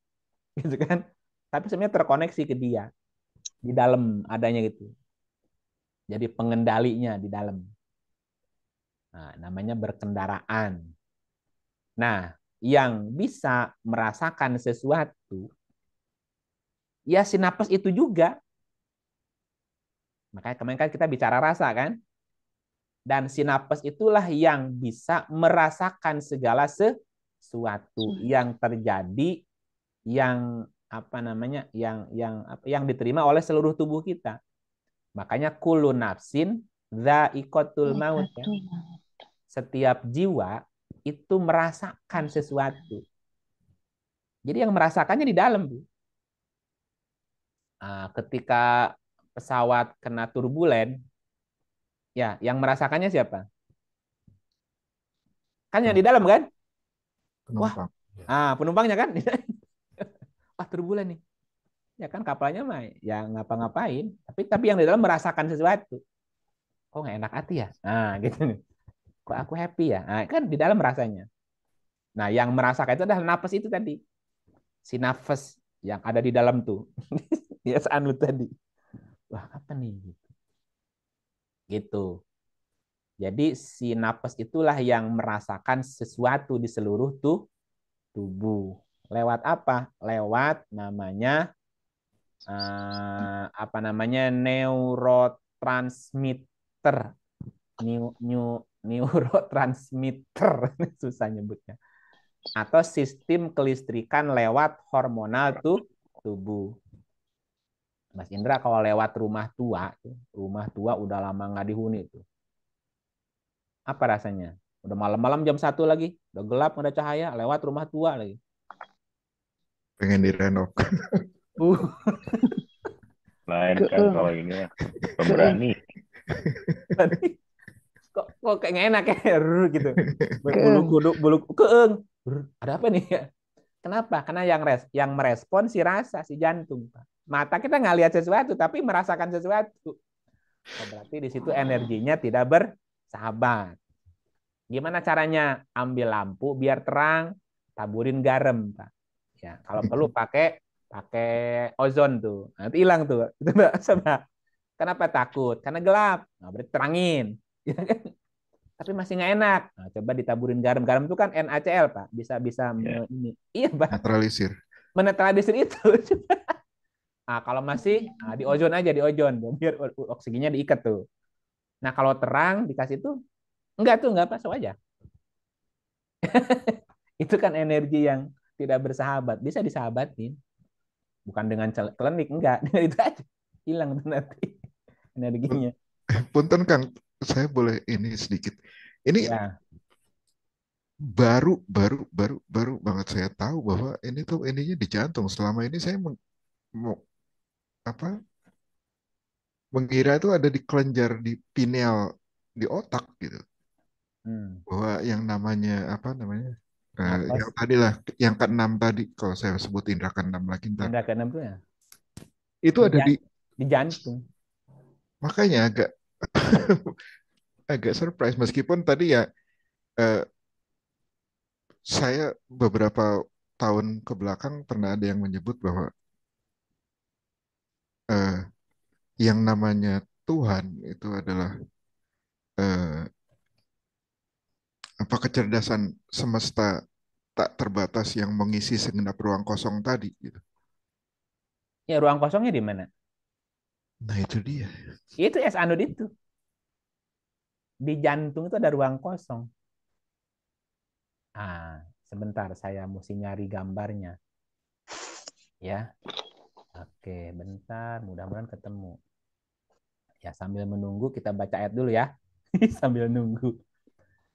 gitu kan. Tapi sebenarnya terkoneksi ke dia di dalam adanya gitu. Jadi pengendalinya di dalam. Nah, namanya berkendaraan. Nah, yang bisa merasakan sesuatu ya si napas itu juga. Makanya kemarin kan kita bicara rasa kan? Dan si napas itulah yang bisa merasakan segala sesuatu yang terjadi, yang apa namanya, yang diterima oleh seluruh tubuh kita. Makanya kullu nafsin dha'iqatul maut ya. Setiap jiwa itu merasakan sesuatu. Jadi yang merasakannya di dalam, Bu. Nah, ketika pesawat kena turbulen, ya yang merasakannya siapa? Kan yang di dalam kan? Penumpang. Wah, penumpangnya kan? Wah, turbulen nih. Ya kan kapalnya mah ya ngapa-ngapain, tapi yang di dalam merasakan sesuatu. Kok nggak enak hati ya? Nah, gitu nih. Kok aku happy ya? Nah, kan di dalam rasanya. Nah, yang merasakan itu adalah nafas itu tadi. Si nafas yang ada di dalam tuh. Ya anu tadi. Wah, apa nih? Gitu. Jadi si nafas itulah yang merasakan sesuatu di seluruh tubuh. Lewat apa? Lewat namanya neurotransmitter. Neurotransmitter susah nyebutnya. Atau sistem kelistrikan lewat hormonal tubuh. Mas Indra kalau lewat rumah tua udah lama nggak dihuni tuh. Apa rasanya? Udah malam-malam jam 1 lagi, udah gelap, nggak ada cahaya, lewat rumah tua lagi. Pengen direnov. Lain kan kalau ini pemberani. kok kayak nggak enak ya gitu. Bulu keeng. Ada apa nih ya? Kenapa? Karena yang merespon si rasa, si jantung. Mata kita nggak lihat sesuatu, tapi merasakan sesuatu. Oh, berarti di situ energinya tidak bersahabat. Gimana caranya? Ambil lampu biar terang, taburin garam, Pak. Ya, kalau perlu pakai pakai ozon tuh. Nanti hilang tuh. Itu Mbak. Mbak. Kenapa takut? Karena gelap. Nah, berarti terangin. Ya kan? Tapi masih nggak enak. Nah, coba ditaburin garam. Garam itu kan NaCl, Pak. Bisa bisa Ya. ini. Iya, Pak. Netralisir. Menetralisir itu. Nah, kalau masih di ozon aja di ozon biar oksigennya diikat tuh. Nah, kalau terang dikasih tuh enggak masuk aja. Itu kan energi yang tidak bersahabat, bisa disahabatin. Bukan dengan klinik, enggak. Itu aja. Hilang tuh nanti energinya. Punten Kang, saya boleh ini sedikit. Ini Ya, baru banget saya tahu bahwa ini tuh ininya di jantung. Selama ini saya apa mengira itu ada di kelenjar di pineal di otak gitu. hmm. Bahwa yang namanya apa namanya yang Nafas, tadi lah yang keenam tadi kalau saya sebut indera keenam lagi ntar indera keenam tuh ya itu di, ada di di jantung. makanya agak agak surprise meskipun tadi ya eh, saya beberapa tahun ke belakang pernah ada yang menyebut bahwa eh, yang namanya Tuhan itu adalah eh, apa kecerdasan semesta tak terbatas yang mengisi segenap ruang kosong tadi gitu. Ya, ruang kosongnya di mana? Nah itu dia. Itu es anode itu. Di jantung itu ada ruang kosong. Ah, sebentar saya mesti nyari gambarnya. Ya, oke, bentar. Mudah-mudahan ketemu. Ya, sambil menunggu kita baca ayat dulu ya. Sambil nunggu.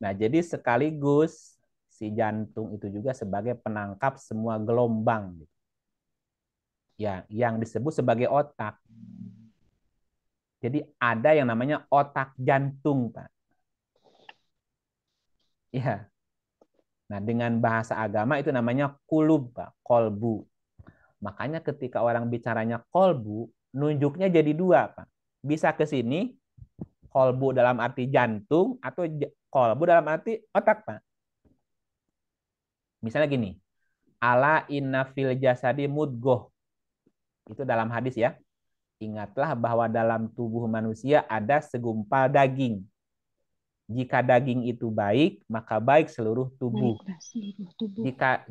Nah, jadi sekaligus si jantung itu juga sebagai penangkap semua gelombang. Ya, yang disebut sebagai otak. Jadi ada yang namanya otak jantung, Pak. Ya. Nah, dengan bahasa agama itu namanya kulub, Pak, kolbu. Makanya ketika orang bicaranya kolbu, nunjuknya jadi dua, Pak. Bisa ke sini, kolbu dalam arti jantung, atau kolbu dalam arti otak, Pak. Misalnya gini, ala inna fil jasadi mudgoh. Itu dalam hadis ya. Ingatlah bahwa dalam tubuh manusia ada segumpal daging. Jika daging itu baik, maka baik seluruh tubuh. Baiklah seluruh tubuh.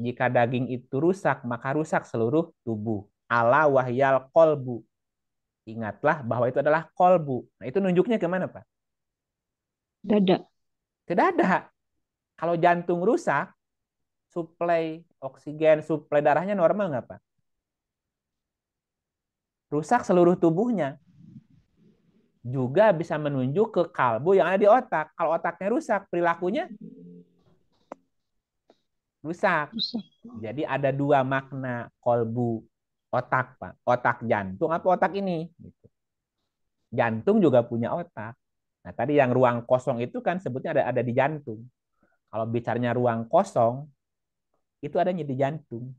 Jika daging itu rusak, maka rusak seluruh tubuh. Ala wahyal kolbu. Ingatlah bahwa itu adalah kolbu. Nah, itu nunjuknya kemana, Pak? Dada. Ke dada. Kalau jantung rusak, suplai oksigen, suplai darahnya normal nggak, Pak? Rusak seluruh tubuhnya. Juga bisa menunjuk ke kalbu yang ada di otak. Kalau otaknya rusak, perilakunya rusak. Rusak. Jadi ada dua makna kolbu otak, Pak. Otak jantung apa otak ini? Gitu. Jantung juga punya otak. Nah, tadi yang ruang kosong itu kan sebutnya ada di jantung. Kalau bicaranya ruang kosong, itu adanya di jantung.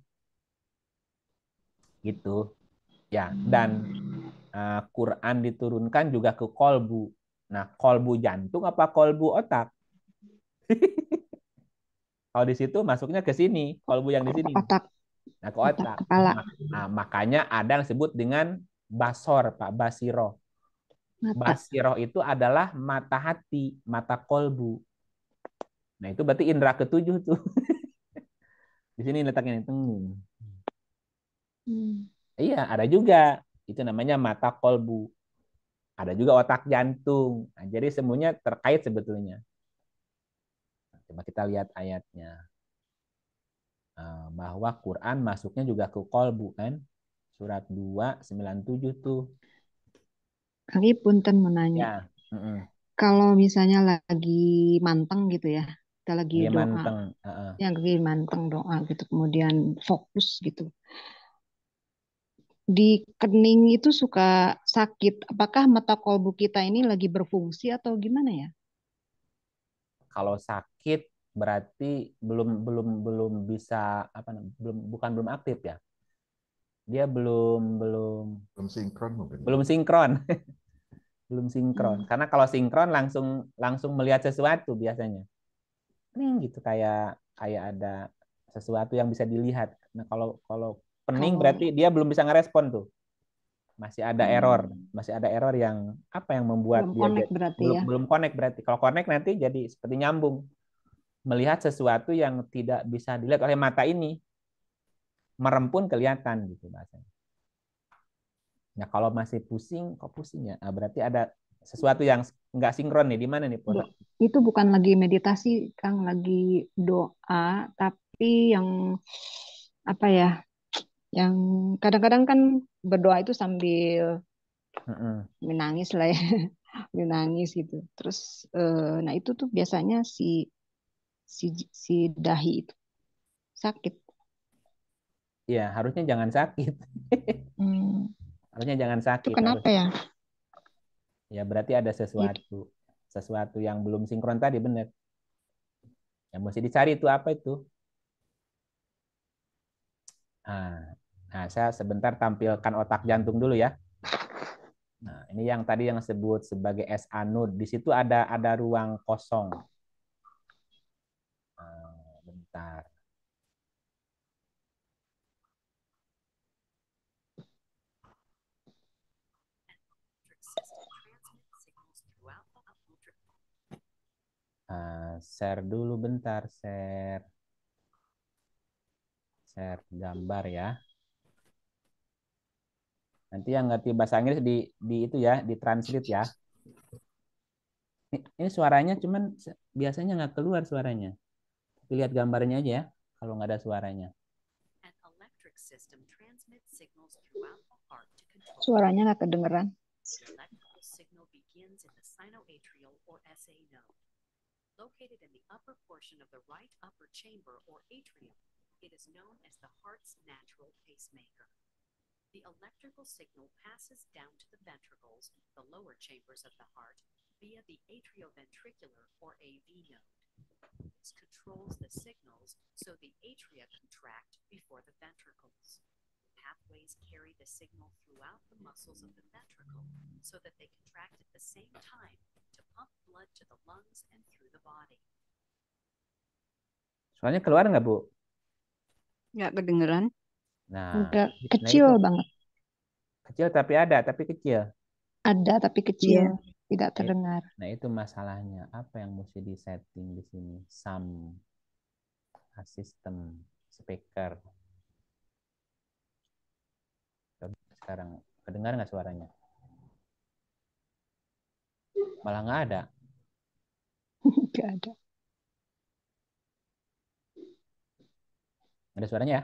Gitu. Ya, dan Quran diturunkan juga ke kolbu. Nah, kolbu jantung apa kolbu otak? Kalau di situ masuknya ke sini, kolbu yang di sini. Otak. Nah, ke Otak otak. kepala. Nah, makanya ada yang disebut dengan basor, Pak, basiroh. Mata. Basiroh itu adalah mata hati, mata kolbu. Nah, itu berarti indera ketujuh tuh. Di sini letaknya. Iya, ada juga. Itu namanya mata kolbu. Ada juga otak jantung. Nah, jadi semuanya terkait sebetulnya. Coba kita lihat ayatnya. Bahwa Quran masuknya juga ke kolbu kan. Surat 297 tuh. Kami punten menanya. Ya. Kalau misalnya lagi manteng gitu ya, kita lagi Dia doa, manteng. yang lagi manteng doa gitu, kemudian fokus gitu. Di kening itu suka sakit. Apakah mata kolbu kita ini lagi berfungsi atau gimana ya? Kalau sakit berarti belum bisa apa bukan belum aktif ya. Dia belum Belum sinkron mungkin. belum sinkron. belum sinkron. Karena kalau sinkron langsung melihat sesuatu biasanya. Pening gitu kayak ada sesuatu yang bisa dilihat. Nah, kalau pening berarti dia belum bisa ngerespon tuh. Masih ada error yang apa yang membuat belum dia connect berarti ya. belum connect berarti. Kalau connect nanti jadi seperti nyambung. Melihat sesuatu yang tidak bisa dilihat oleh mata ini. Merem pun kelihatan gitu bahasanya. Nah, kalau masih pusing, kok pusing ya? Nah, berarti ada sesuatu yang nggak sinkron nih. Di mana nih? Itu bukan lagi meditasi, Kang, lagi doa, tapi yang apa ya? Yang kadang-kadang kan berdoa itu sambil menangis lah ya, menangis gitu. Terus, nah itu tuh biasanya si dahi itu sakit. Iya, harusnya jangan sakit. Harusnya jangan sakit. Itu kenapa ya? Ya berarti ada sesuatu yang belum sinkron tadi, benar. Yang mesti dicari itu apa itu? Nah, saya sebentar tampilkan otak jantung dulu ya. Nah, ini yang tadi yang disebut sebagai SA node. Di situ ada ruang kosong. Bentar. Share dulu bentar, share gambar ya. Nanti yang ngerti bahasa Inggris di itu ya, di translate ya. Ini suaranya cuman biasanya nggak keluar suaranya. Lihat gambarnya aja ya, kalau nggak ada suaranya. Suaranya nggak kedengeran. Located in the upper portion of the right upper chamber or atrium, it is known as the heart's natural pacemaker. The electrical signal passes down to the ventricles, the lower chambers of the heart, via the atrioventricular or AV node. This controls the signals so the atria contract before the ventricles. Pathways carry the signal throughout the muscles of the ventricle so that they contract at the same time to pump blood to the lungs and through the body. Suaranya keluar nggak, Bu? Nggak kedengeran. Nah, kecil banget. Kecil tapi kecil. Ada tapi kecil, tidak terdengar. Nah, itu masalahnya. Apa yang mesti disetting di sini? Sound system speaker. Sekarang kedengar nggak suaranya? Malah nggak ada. Nggak ada. Ada suaranya ya?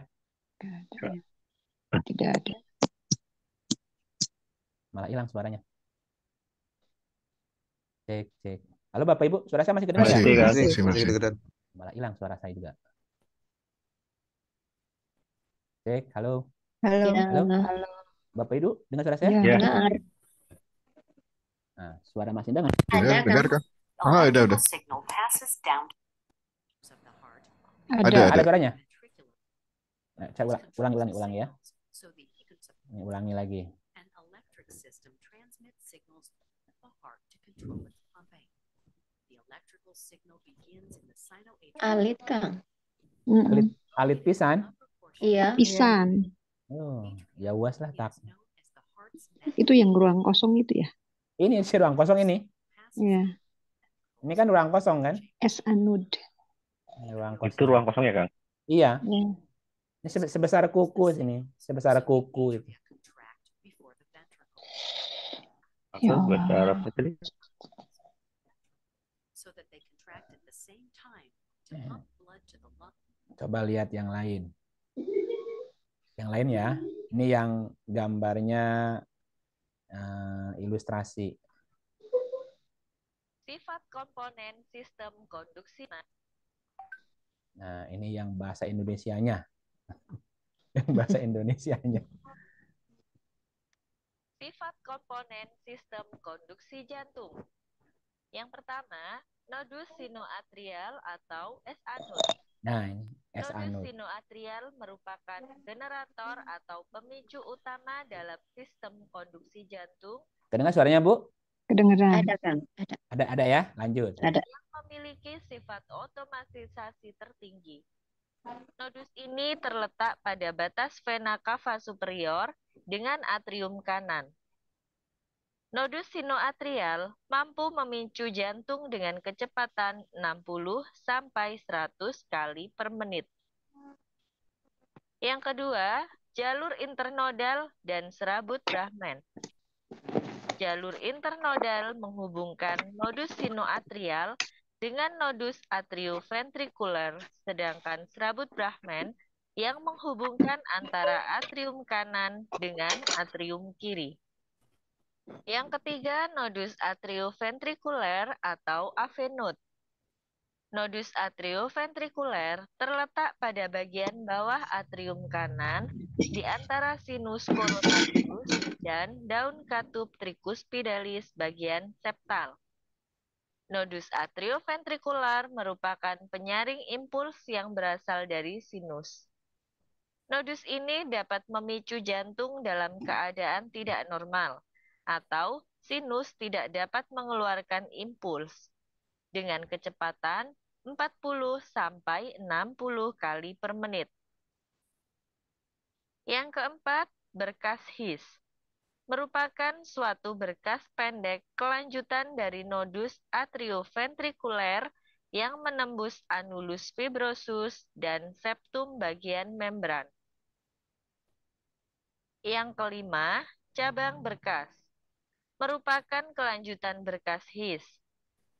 Nggak ada. Tidak ada. Malah hilang suaranya. Cek. Halo Bapak Ibu, suara saya masih kedengar ya? Masih kedengar. Malah hilang suara saya juga. Cek, halo. Halo. Bapak Ibu, dengar suara saya? Ya. Dengar. Nah, suara masih dengar? Dengar kan? Ada. Ada suaranya. Nah, saya ulangi ya. Ini ulangi lagi. Alit, Kang. Alit pisan? Iya. Pisan. Oh, ya uas lah tak. Itu yang ruang kosong itu ya? Ini si ruang kosong ini. Iya. Ini kan ruang kosong kan? SA node. Ruang kosong. Itu ruang kosong ya, Kang? Iya. Ini sebesar kuku sini, sebesar kuku itu. Apa bahasa Arabnya tadi? Coba lihat yang lain. Yang lain ya. Ini yang gambarnya ilustrasi. Sifat komponen sistem konduksi. Nah, ini yang bahasa Indonesianya. Yang bahasa Indonesianya. Sifat komponen sistem konduksi jantung. Yang pertama, nodus sinoatrial atau SA node. Nah, ini SA Nodus node. sinoatrial merupakan generator atau pemicu utama dalam sistem konduksi jantung. Kedengar suaranya, Bu? Kedengeran. Ada kan? Ada. Ada ya, lanjut. Ada. yang memiliki sifat otomatisasi tertinggi. Nodus ini terletak pada batas vena cava superior dengan atrium kanan. Nodus sinoatrial mampu memicu jantung dengan kecepatan 60 sampai 100 kali per menit. Yang kedua, jalur internodal dan serabut Brahman. Jalur internodal menghubungkan nodus sinoatrial dengan nodus atrioventrikuler, sedangkan serabut Brahman yang menghubungkan antara atrium kanan dengan atrium kiri. Yang ketiga, nodus atrioventrikuler atau AV node. Nodus atrioventrikuler terletak pada bagian bawah atrium kanan di antara sinus coronarius dan daun katup tricuspidalis bagian septal. Nodus atrioventrikular merupakan penyaring impuls yang berasal dari sinus. Nodus ini dapat memicu jantung dalam keadaan tidak normal, atau sinus tidak dapat mengeluarkan impuls dengan kecepatan 40 sampai 60 kali per menit. Yang keempat, berkas His. Merupakan suatu berkas pendek kelanjutan dari nodus atrioventrikuler yang menembus anulus fibrosus dan septum bagian membran. Yang kelima, cabang berkas. Merupakan kelanjutan berkas His.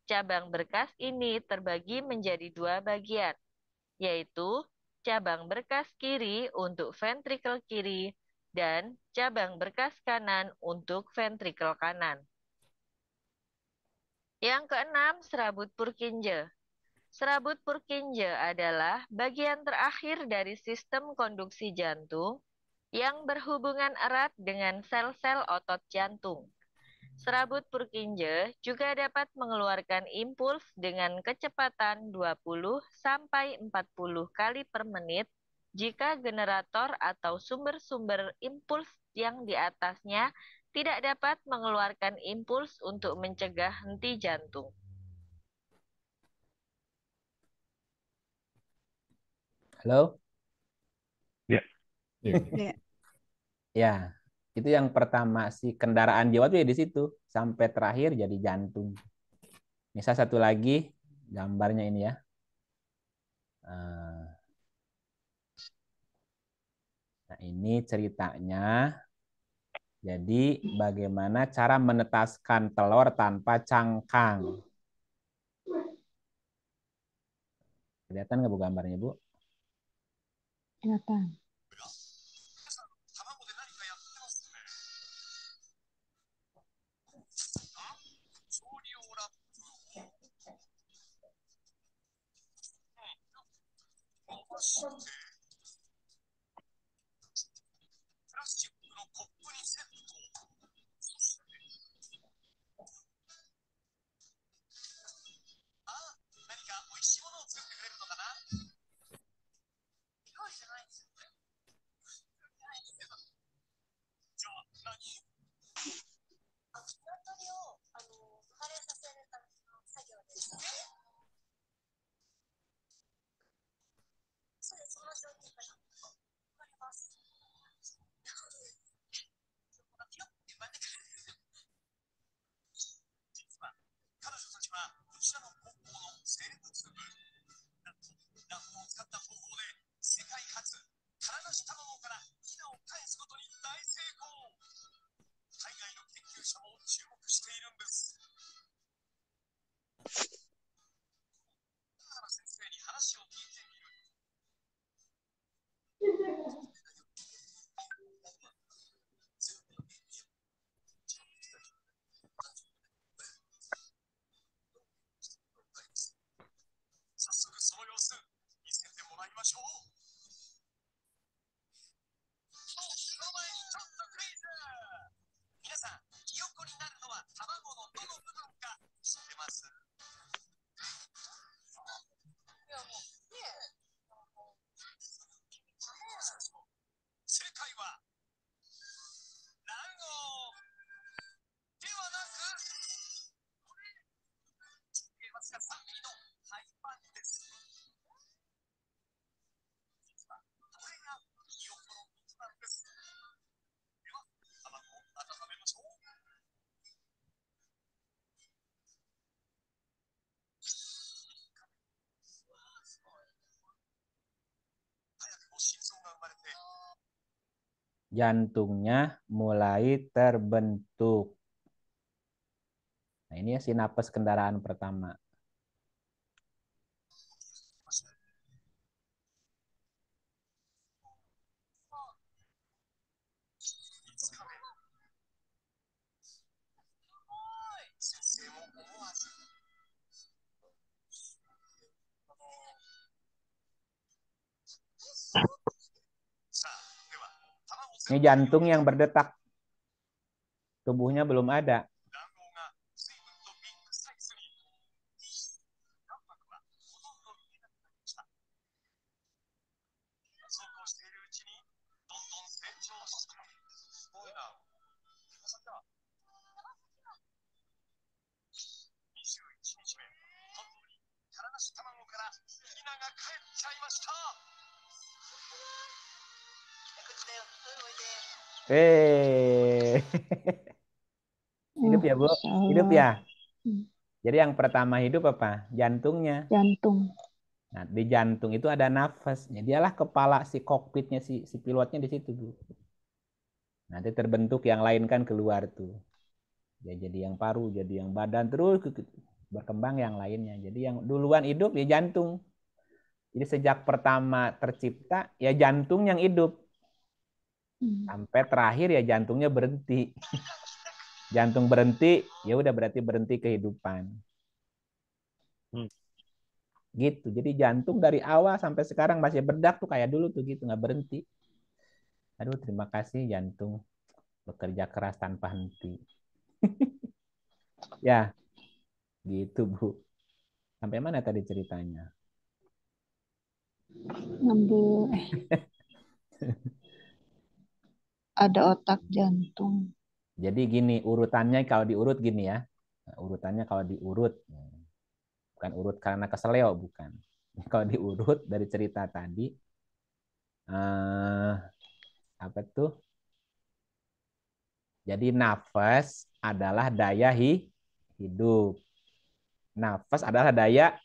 Cabang berkas ini terbagi menjadi dua bagian, yaitu cabang berkas kiri untuk ventrikel kiri dan cabang berkas kanan untuk ventrikel kanan. Yang keenam, serabut Purkinje. Serabut Purkinje adalah bagian terakhir dari sistem konduksi jantung yang berhubungan erat dengan sel-sel otot jantung. Serabut Purkinje juga dapat mengeluarkan impuls dengan kecepatan 20 sampai 40 kali per menit jika generator atau sumber-sumber impuls yang di atasnya tidak dapat mengeluarkan impuls untuk mencegah henti jantung. Halo? Ya. Ya. Ya, itu yang pertama si kendaraan jiwa tuh ya di situ sampai terakhir jadi jantung. Misal satu lagi gambarnya ini ya. Nah, ini ceritanya. Jadi bagaimana cara menetaskan telur tanpa cangkang? Kelihatan nggak Bu gambarnya, Bu? Kelihatan. Jantungnya mulai terbentuk. Nah, ini ya sinapes kendaraan pertama. Ini jantung yang berdetak. Tubuhnya belum ada. Hidup ya, Bu? Hidup ya? Jadi yang pertama hidup apa? Jantungnya. Jantung. Nah, di jantung itu ada nafasnya. Dialah kepala si kokpitnya, si pilotnya di situ, Bu. Nanti terbentuk yang lain kan keluar tuh. Ya, jadi yang paru, jadi yang badan, terus berkembang yang lainnya. Jadi yang duluan hidup ya jantung. Jadi sejak pertama tercipta ya jantung yang hidup. Sampai terakhir ya jantungnya berhenti. Jantung berhenti, ya udah berarti berhenti kehidupan. Gitu. Jadi jantung dari awal sampai sekarang masih berdetak tuh kayak dulu tuh gitu, nggak berhenti. Aduh, terima kasih jantung bekerja keras tanpa henti. Ya, gitu Bu. Sampai mana tadi ceritanya? Ngambil ada otak jantung. Jadi gini, urutannya kalau diurut gini ya. Nah, urutannya kalau diurut, bukan urut karena keseleo, bukan. Kalau diurut dari cerita tadi, apa tuh? Jadi nafas adalah daya hidup. Nafas adalah daya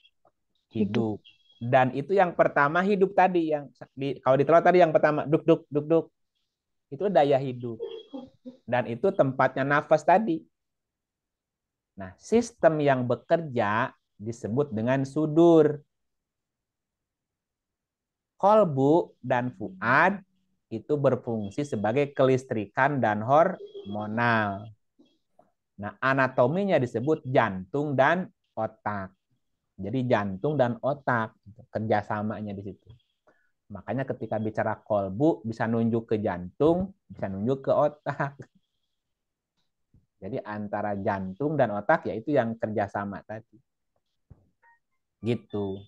hidup. Dan itu yang pertama hidup tadi, yang kalau ditelur tadi yang pertama duk duk duk duk, itu daya hidup. Dan itu tempatnya nafas tadi. Nah, sistem yang bekerja disebut dengan sudur. Kolbu dan fuad itu berfungsi sebagai kelistrikan dan hormonal. Nah, anatominya disebut jantung dan otak. Jadi jantung dan otak kerjasamanya di situ. Makanya ketika bicara kolbu bisa nunjuk ke jantung, bisa nunjuk ke otak. Jadi antara jantung dan otak yaitu yang kerjasama tadi. Gitu.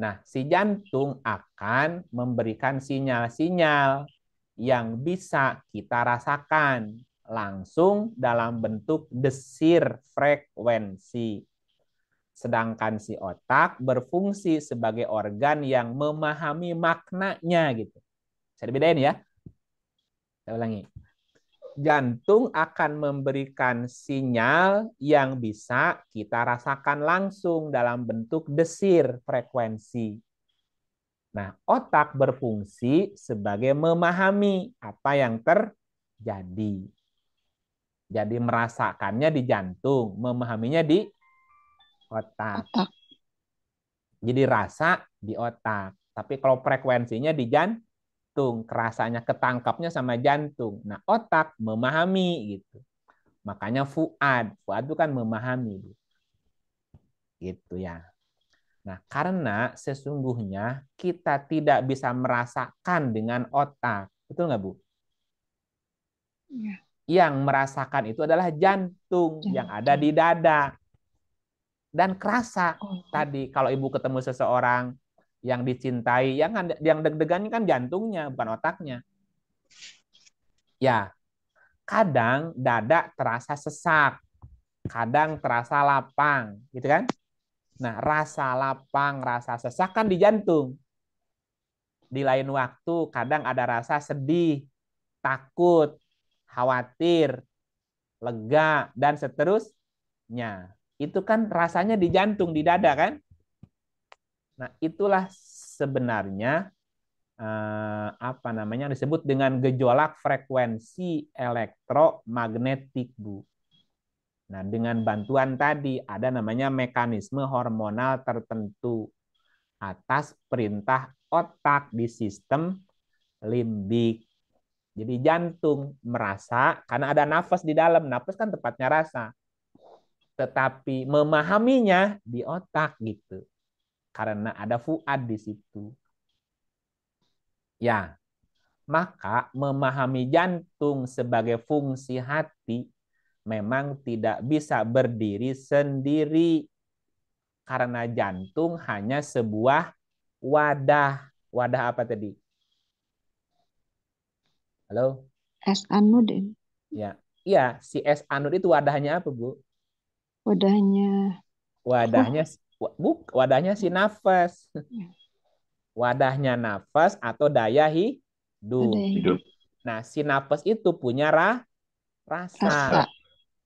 Nah, si jantung akan memberikan sinyal-sinyal yang bisa kita rasakan langsung dalam bentuk desir frekuensi. Sedangkan si otak berfungsi sebagai organ yang memahami maknanya gitu. Bisa dibedain ya? Saya ulangi. Jantung akan memberikan sinyal yang bisa kita rasakan langsung dalam bentuk desir frekuensi. Nah, otak berfungsi sebagai memahami apa yang terjadi. Jadi merasakannya di jantung, memahaminya di otak. Jadi rasa di otak. Tapi kalau frekuensinya di jantung, kerasanya ketangkapnya sama jantung. Nah, otak memahami gitu. Makanya fuad. Fuad itu kan memahami. Gitu ya. Nah, karena sesungguhnya kita tidak bisa merasakan dengan otak. Betul nggak, Bu? Ya. Yang merasakan itu adalah jantung yang ada di dada. Dan kerasa. Tadi kalau Ibu ketemu seseorang yang dicintai, yang deg-degan kan jantungnya, bukan otaknya. Ya, kadang dada terasa sesak, kadang terasa lapang, gitu kan? Nah, rasa lapang, rasa sesak kan di jantung. Di lain waktu kadang ada rasa sedih, takut, khawatir, lega, dan seterusnya. Itu kan rasanya di jantung, di dada kan? Nah, itulah sebenarnya apa namanya disebut dengan gejolak frekuensi elektromagnetik, Bu. Nah, dengan bantuan tadi ada namanya mekanisme hormonal tertentu atas perintah otak di sistem limbik. Jadi jantung merasa karena ada nafas di dalam, nafas kan tepatnya rasa. Tetapi memahaminya di otak gitu. Karena ada fuad di situ. Ya, maka memahami jantung sebagai fungsi hati memang tidak bisa berdiri sendiri karena jantung hanya sebuah wadah. Wadah apa tadi? Halo? S. Anode. Ya. Iya, si S anode itu wadahnya apa, Bu? Wadahnya. Wadahnya wadahnya si nafas. Wadahnya nafas atau daya hidup. Hidup. Nah, si nafas itu punya rasa. Rasa.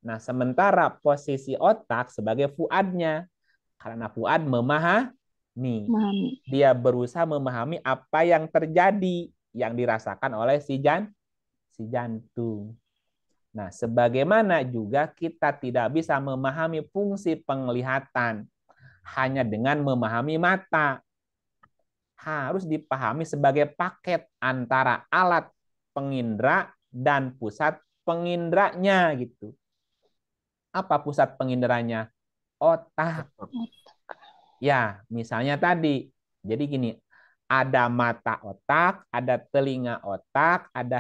Nah, sementara posisi otak sebagai fuadnya. Karena fuad memahami. Memahami. Dia berusaha memahami apa yang terjadi yang dirasakan oleh si jantung. Nah, sebagaimana juga kita tidak bisa memahami fungsi penglihatan hanya dengan memahami mata. Harus dipahami sebagai paket antara alat pengindra dan pusat pengindranya gitu. Apa pusat penginderanya? Otak. Ya, misalnya tadi. Jadi gini, ada mata otak, ada telinga otak, ada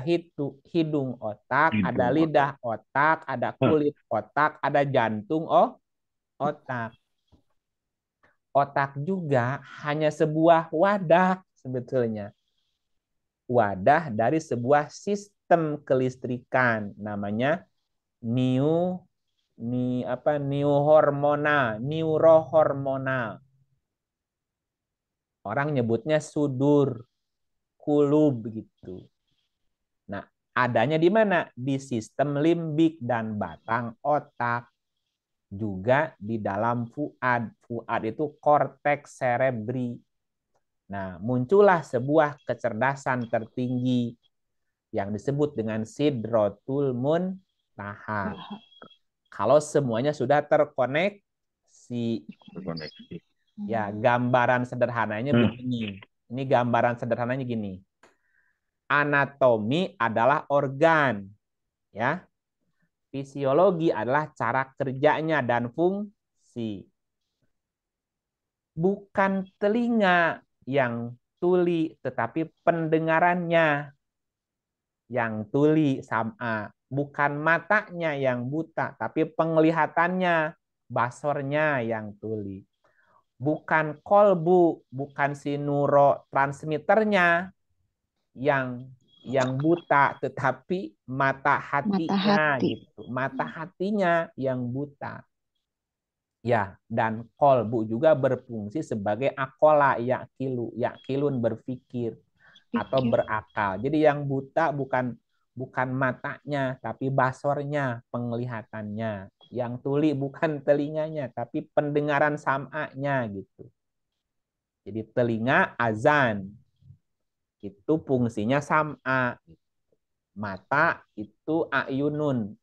hidung otak, ada lidah otak, ada kulit otak, ada jantung otak. Otak juga hanya sebuah wadah sebetulnya. Wadah dari sebuah sistem kelistrikan namanya neurohormonal. Orang nyebutnya sudur, kulub begitu. Nah, adanya di mana? Di sistem limbik dan batang otak. Juga di dalam fuad. Fuad itu korteks cerebri. Nah, muncullah sebuah kecerdasan tertinggi yang disebut dengan sidratul muntaha. Kalau semuanya sudah terkoneksi. Ya, gambaran sederhananya begini. Ini gambaran sederhananya gini. Anatomi adalah organ, ya. Fisiologi adalah cara kerjanya dan fungsi. Bukan telinga yang tuli, tetapi pendengarannya yang tuli sama. Bukan matanya yang buta, tapi penglihatannya, basornya yang tuli. Bukan kolbu, bukan si neurotransmitternya yang buta, tetapi mata hatinya gitu. Mata hatinya yang buta. Ya, dan kolbu juga berfungsi sebagai akola, yakilun berpikir atau berakal. Jadi yang buta bukan matanya, tapi basornya, penglihatannya. Yang tuli bukan telinganya, tapi pendengaran sam'anya gitu. Jadi telinga azan itu fungsinya sam'a. Mata itu ainun,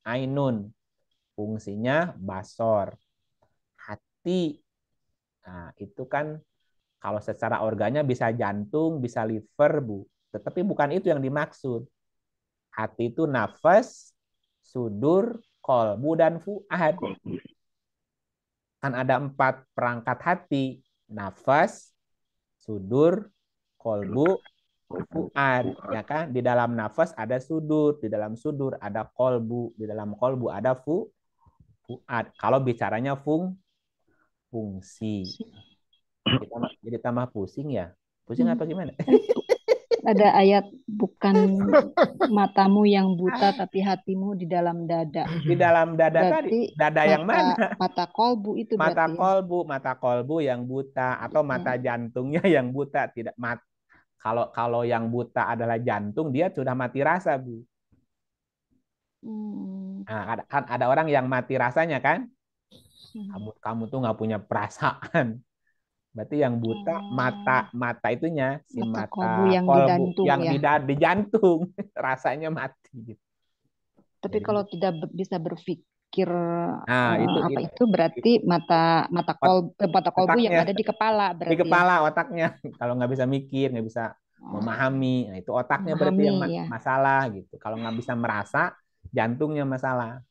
fungsinya basor. Hati, nah itu kan kalau secara organnya bisa jantung, bisa liver, Bu. Tetapi bukan itu yang dimaksud. Hati itu nafas, sudur, kolbu, dan fuad. Kan ada 4 perangkat hati. Nafas, sudur, kolbu, fuad. Ya kan? Di dalam nafas ada sudur, di dalam sudur ada kolbu, di dalam kolbu ada fuad. Kalau bicaranya fungsi. Jadi tambah pusing ya? Pusing apa gimana? Ada ayat bukan matamu yang buta tapi hatimu di dalam dada. Di dalam dada tadi, Berarti dada yang mana? mata kolbu itu Mata berarti ya. kolbu yang buta atau mata jantungnya yang buta. Tidak kalau yang buta adalah jantung, dia sudah mati rasa, Bu. Nah, kan ada orang yang mati rasanya kan? Kamu tuh nggak punya perasaan. Berarti yang buta mata itunya si Mata mata kolbu yang di kolbu jantung yang ya. di jantung rasanya mati gitu. Tapi Jadi, kalau tidak bisa berpikir itu itu berarti mata kolbu yang otaknya ada di kepala di berarti ya. kepala otaknya kalau nggak bisa mikir, nggak bisa memahami, nah itu otaknya berarti yang Memahami ya. masalah gitu. Kalau nggak bisa merasa, jantungnya masalah.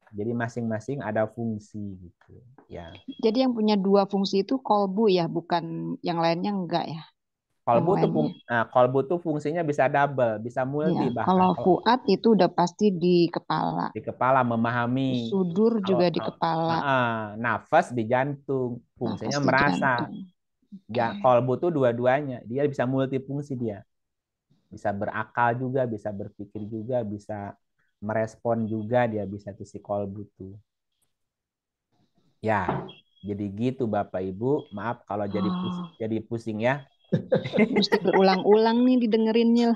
Jadi masing-masing ada fungsi gitu ya. Jadi yang punya dua fungsi itu kolbu ya, bukan yang lainnya enggak ya. Kolbu tuh fungsinya bisa double, bisa multi Ya, bahkan. kalau fuad itu udah pasti di kepala. Di kepala memahami. Sudur juga di kepala. Nafas di jantung, fungsinya Nafas di merasa. jantung. Kolbu tuh dua-duanya, dia bisa multifungsi dia. Bisa berakal juga, bisa berpikir juga, bisa merespon juga, dia bisa tuh si kolbu tuh. Ya, jadi gitu Bapak Ibu. Maaf kalau jadi pusing ya. Mesti berulang-ulang nih didengerinnya.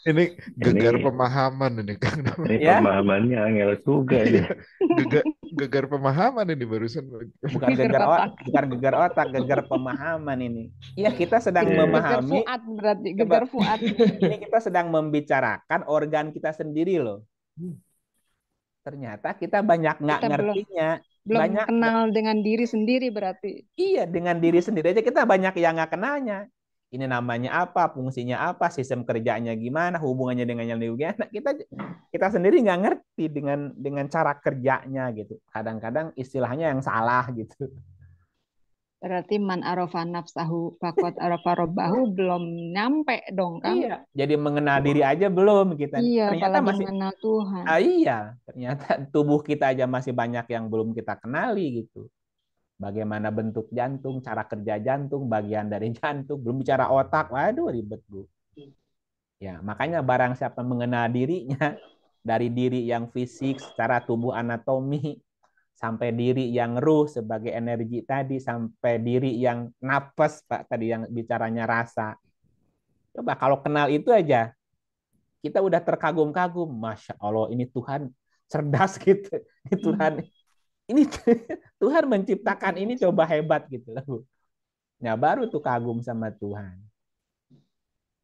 Ini gegar pemahaman ini Kang. Ini pemahamannya angel juga ya. Gegar pemahaman ini barusan. Bukan gegar otak, gegar pemahaman ini. Iya, kita sedang memahami. Gegar fuad berarti, gegar fuad. Ini kita sedang membicarakan organ kita sendiri loh. Ternyata kita banyak nggak ngertinya. Belum banyak kenal dengan diri sendiri berarti. Iya, dengan diri sendiri aja kita banyak yang nggak kenalnya. Ini namanya apa, fungsinya apa, sistem kerjanya gimana, hubungannya dengan yang gimana. Kita sendiri nggak ngerti dengan cara kerjanya gitu. Kadang-kadang istilahnya yang salah gitu. Berarti man arafa nafsahu faqad arafa rabbahu belum nyampe dong kan? Iya, jadi mengenal diri aja belum kita. Iya, Ternyata apalagi masih mengenal Tuhan. Iya, ternyata tubuh kita aja masih banyak yang belum kita kenali gitu. Bagaimana bentuk jantung, cara kerja jantung, bagian dari jantung, belum bicara otak. Waduh, ribet, Bu. Ya, makanya barang siapa mengenal dirinya dari diri yang fisik secara tubuh anatomi sampai diri yang ruh sebagai energi tadi, sampai diri yang napas, Pak, tadi yang bicaranya rasa. Coba kalau kenal itu aja, kita udah terkagum-kagum. Masya Allah, ini Tuhan cerdas gitu. Ini Tuhan, ini Tuhan menciptakan ini coba hebat gitu loh, Bu. Nah, baru tuh kagum sama Tuhan.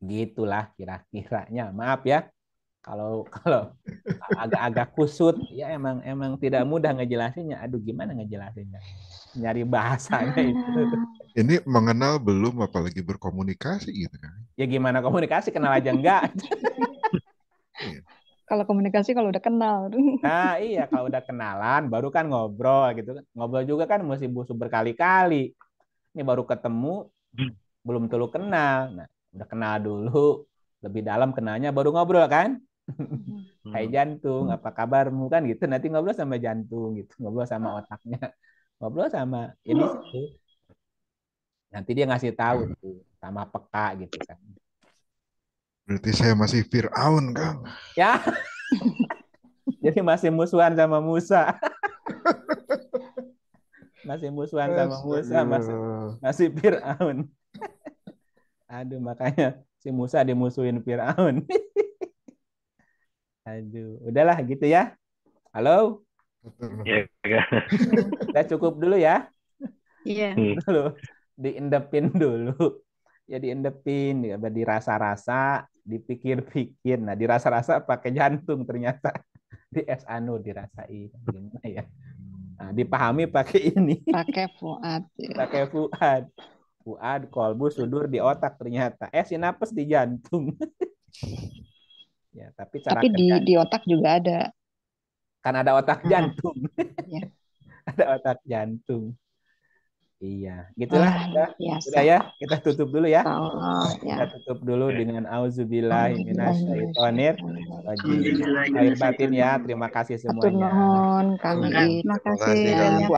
Gitulah kira-kiranya. Maaf ya. Kalau agak-agak kusut, ya emang tidak mudah ngejelasinnya. Aduh, gimana ngejelasinnya? Nyari bahasanya itu. Ini mengenal belum, apalagi berkomunikasi gitu kan? Ya gimana komunikasi, kenal aja enggak? Kalau komunikasi kalau udah kenal. Nah iya, kalau udah kenalan baru kan ngobrol gitu. Ngobrol juga kan mesti butuh berkali-kali. Ini baru ketemu, belum terlalu kenal. Nah, udah kenal dulu, lebih dalam kenalnya baru ngobrol kan? Kayak jantung, apa kabarmu kan gitu. Nanti ngobrol sama jantung gitu, ngobrol sama otaknya, ngobrol sama ini situ. Nanti dia ngasih tahu tuh sama peka gitu kan. Berarti saya masih Fir'aun, Kang. Ya. Jadi masih musuhan sama Musa. Masih musuhan sama Musa, masih Fir'aun. Aduh, makanya si Musa dimusuhin Fir'aun. Aduh, udahlah gitu ya. Halo? Ya, Udah cukup dulu ya. Iya. Dulu diendepin dulu. Ya diendepin, dirasa-rasa, dipikir-pikir. Nah, dirasa-rasa pakai jantung ternyata. Di anu dirasain gimana ya. Nah, dipahami pakai ini. Pakai fuad. Pakai fuad. Fuad, kolbu, sudur di otak ternyata. Sinapes di jantung. Ya, tapi di otak juga ada. Kan ada otak jantung. Ya. Ada otak jantung. Iya, gitulah. Udah ya, kita tutup dulu ya. Kita tutup dulu dengan auzubillahi minasyaitonir rajim. Lahir batin ya. Terima kasih semuanya. Terima kasih.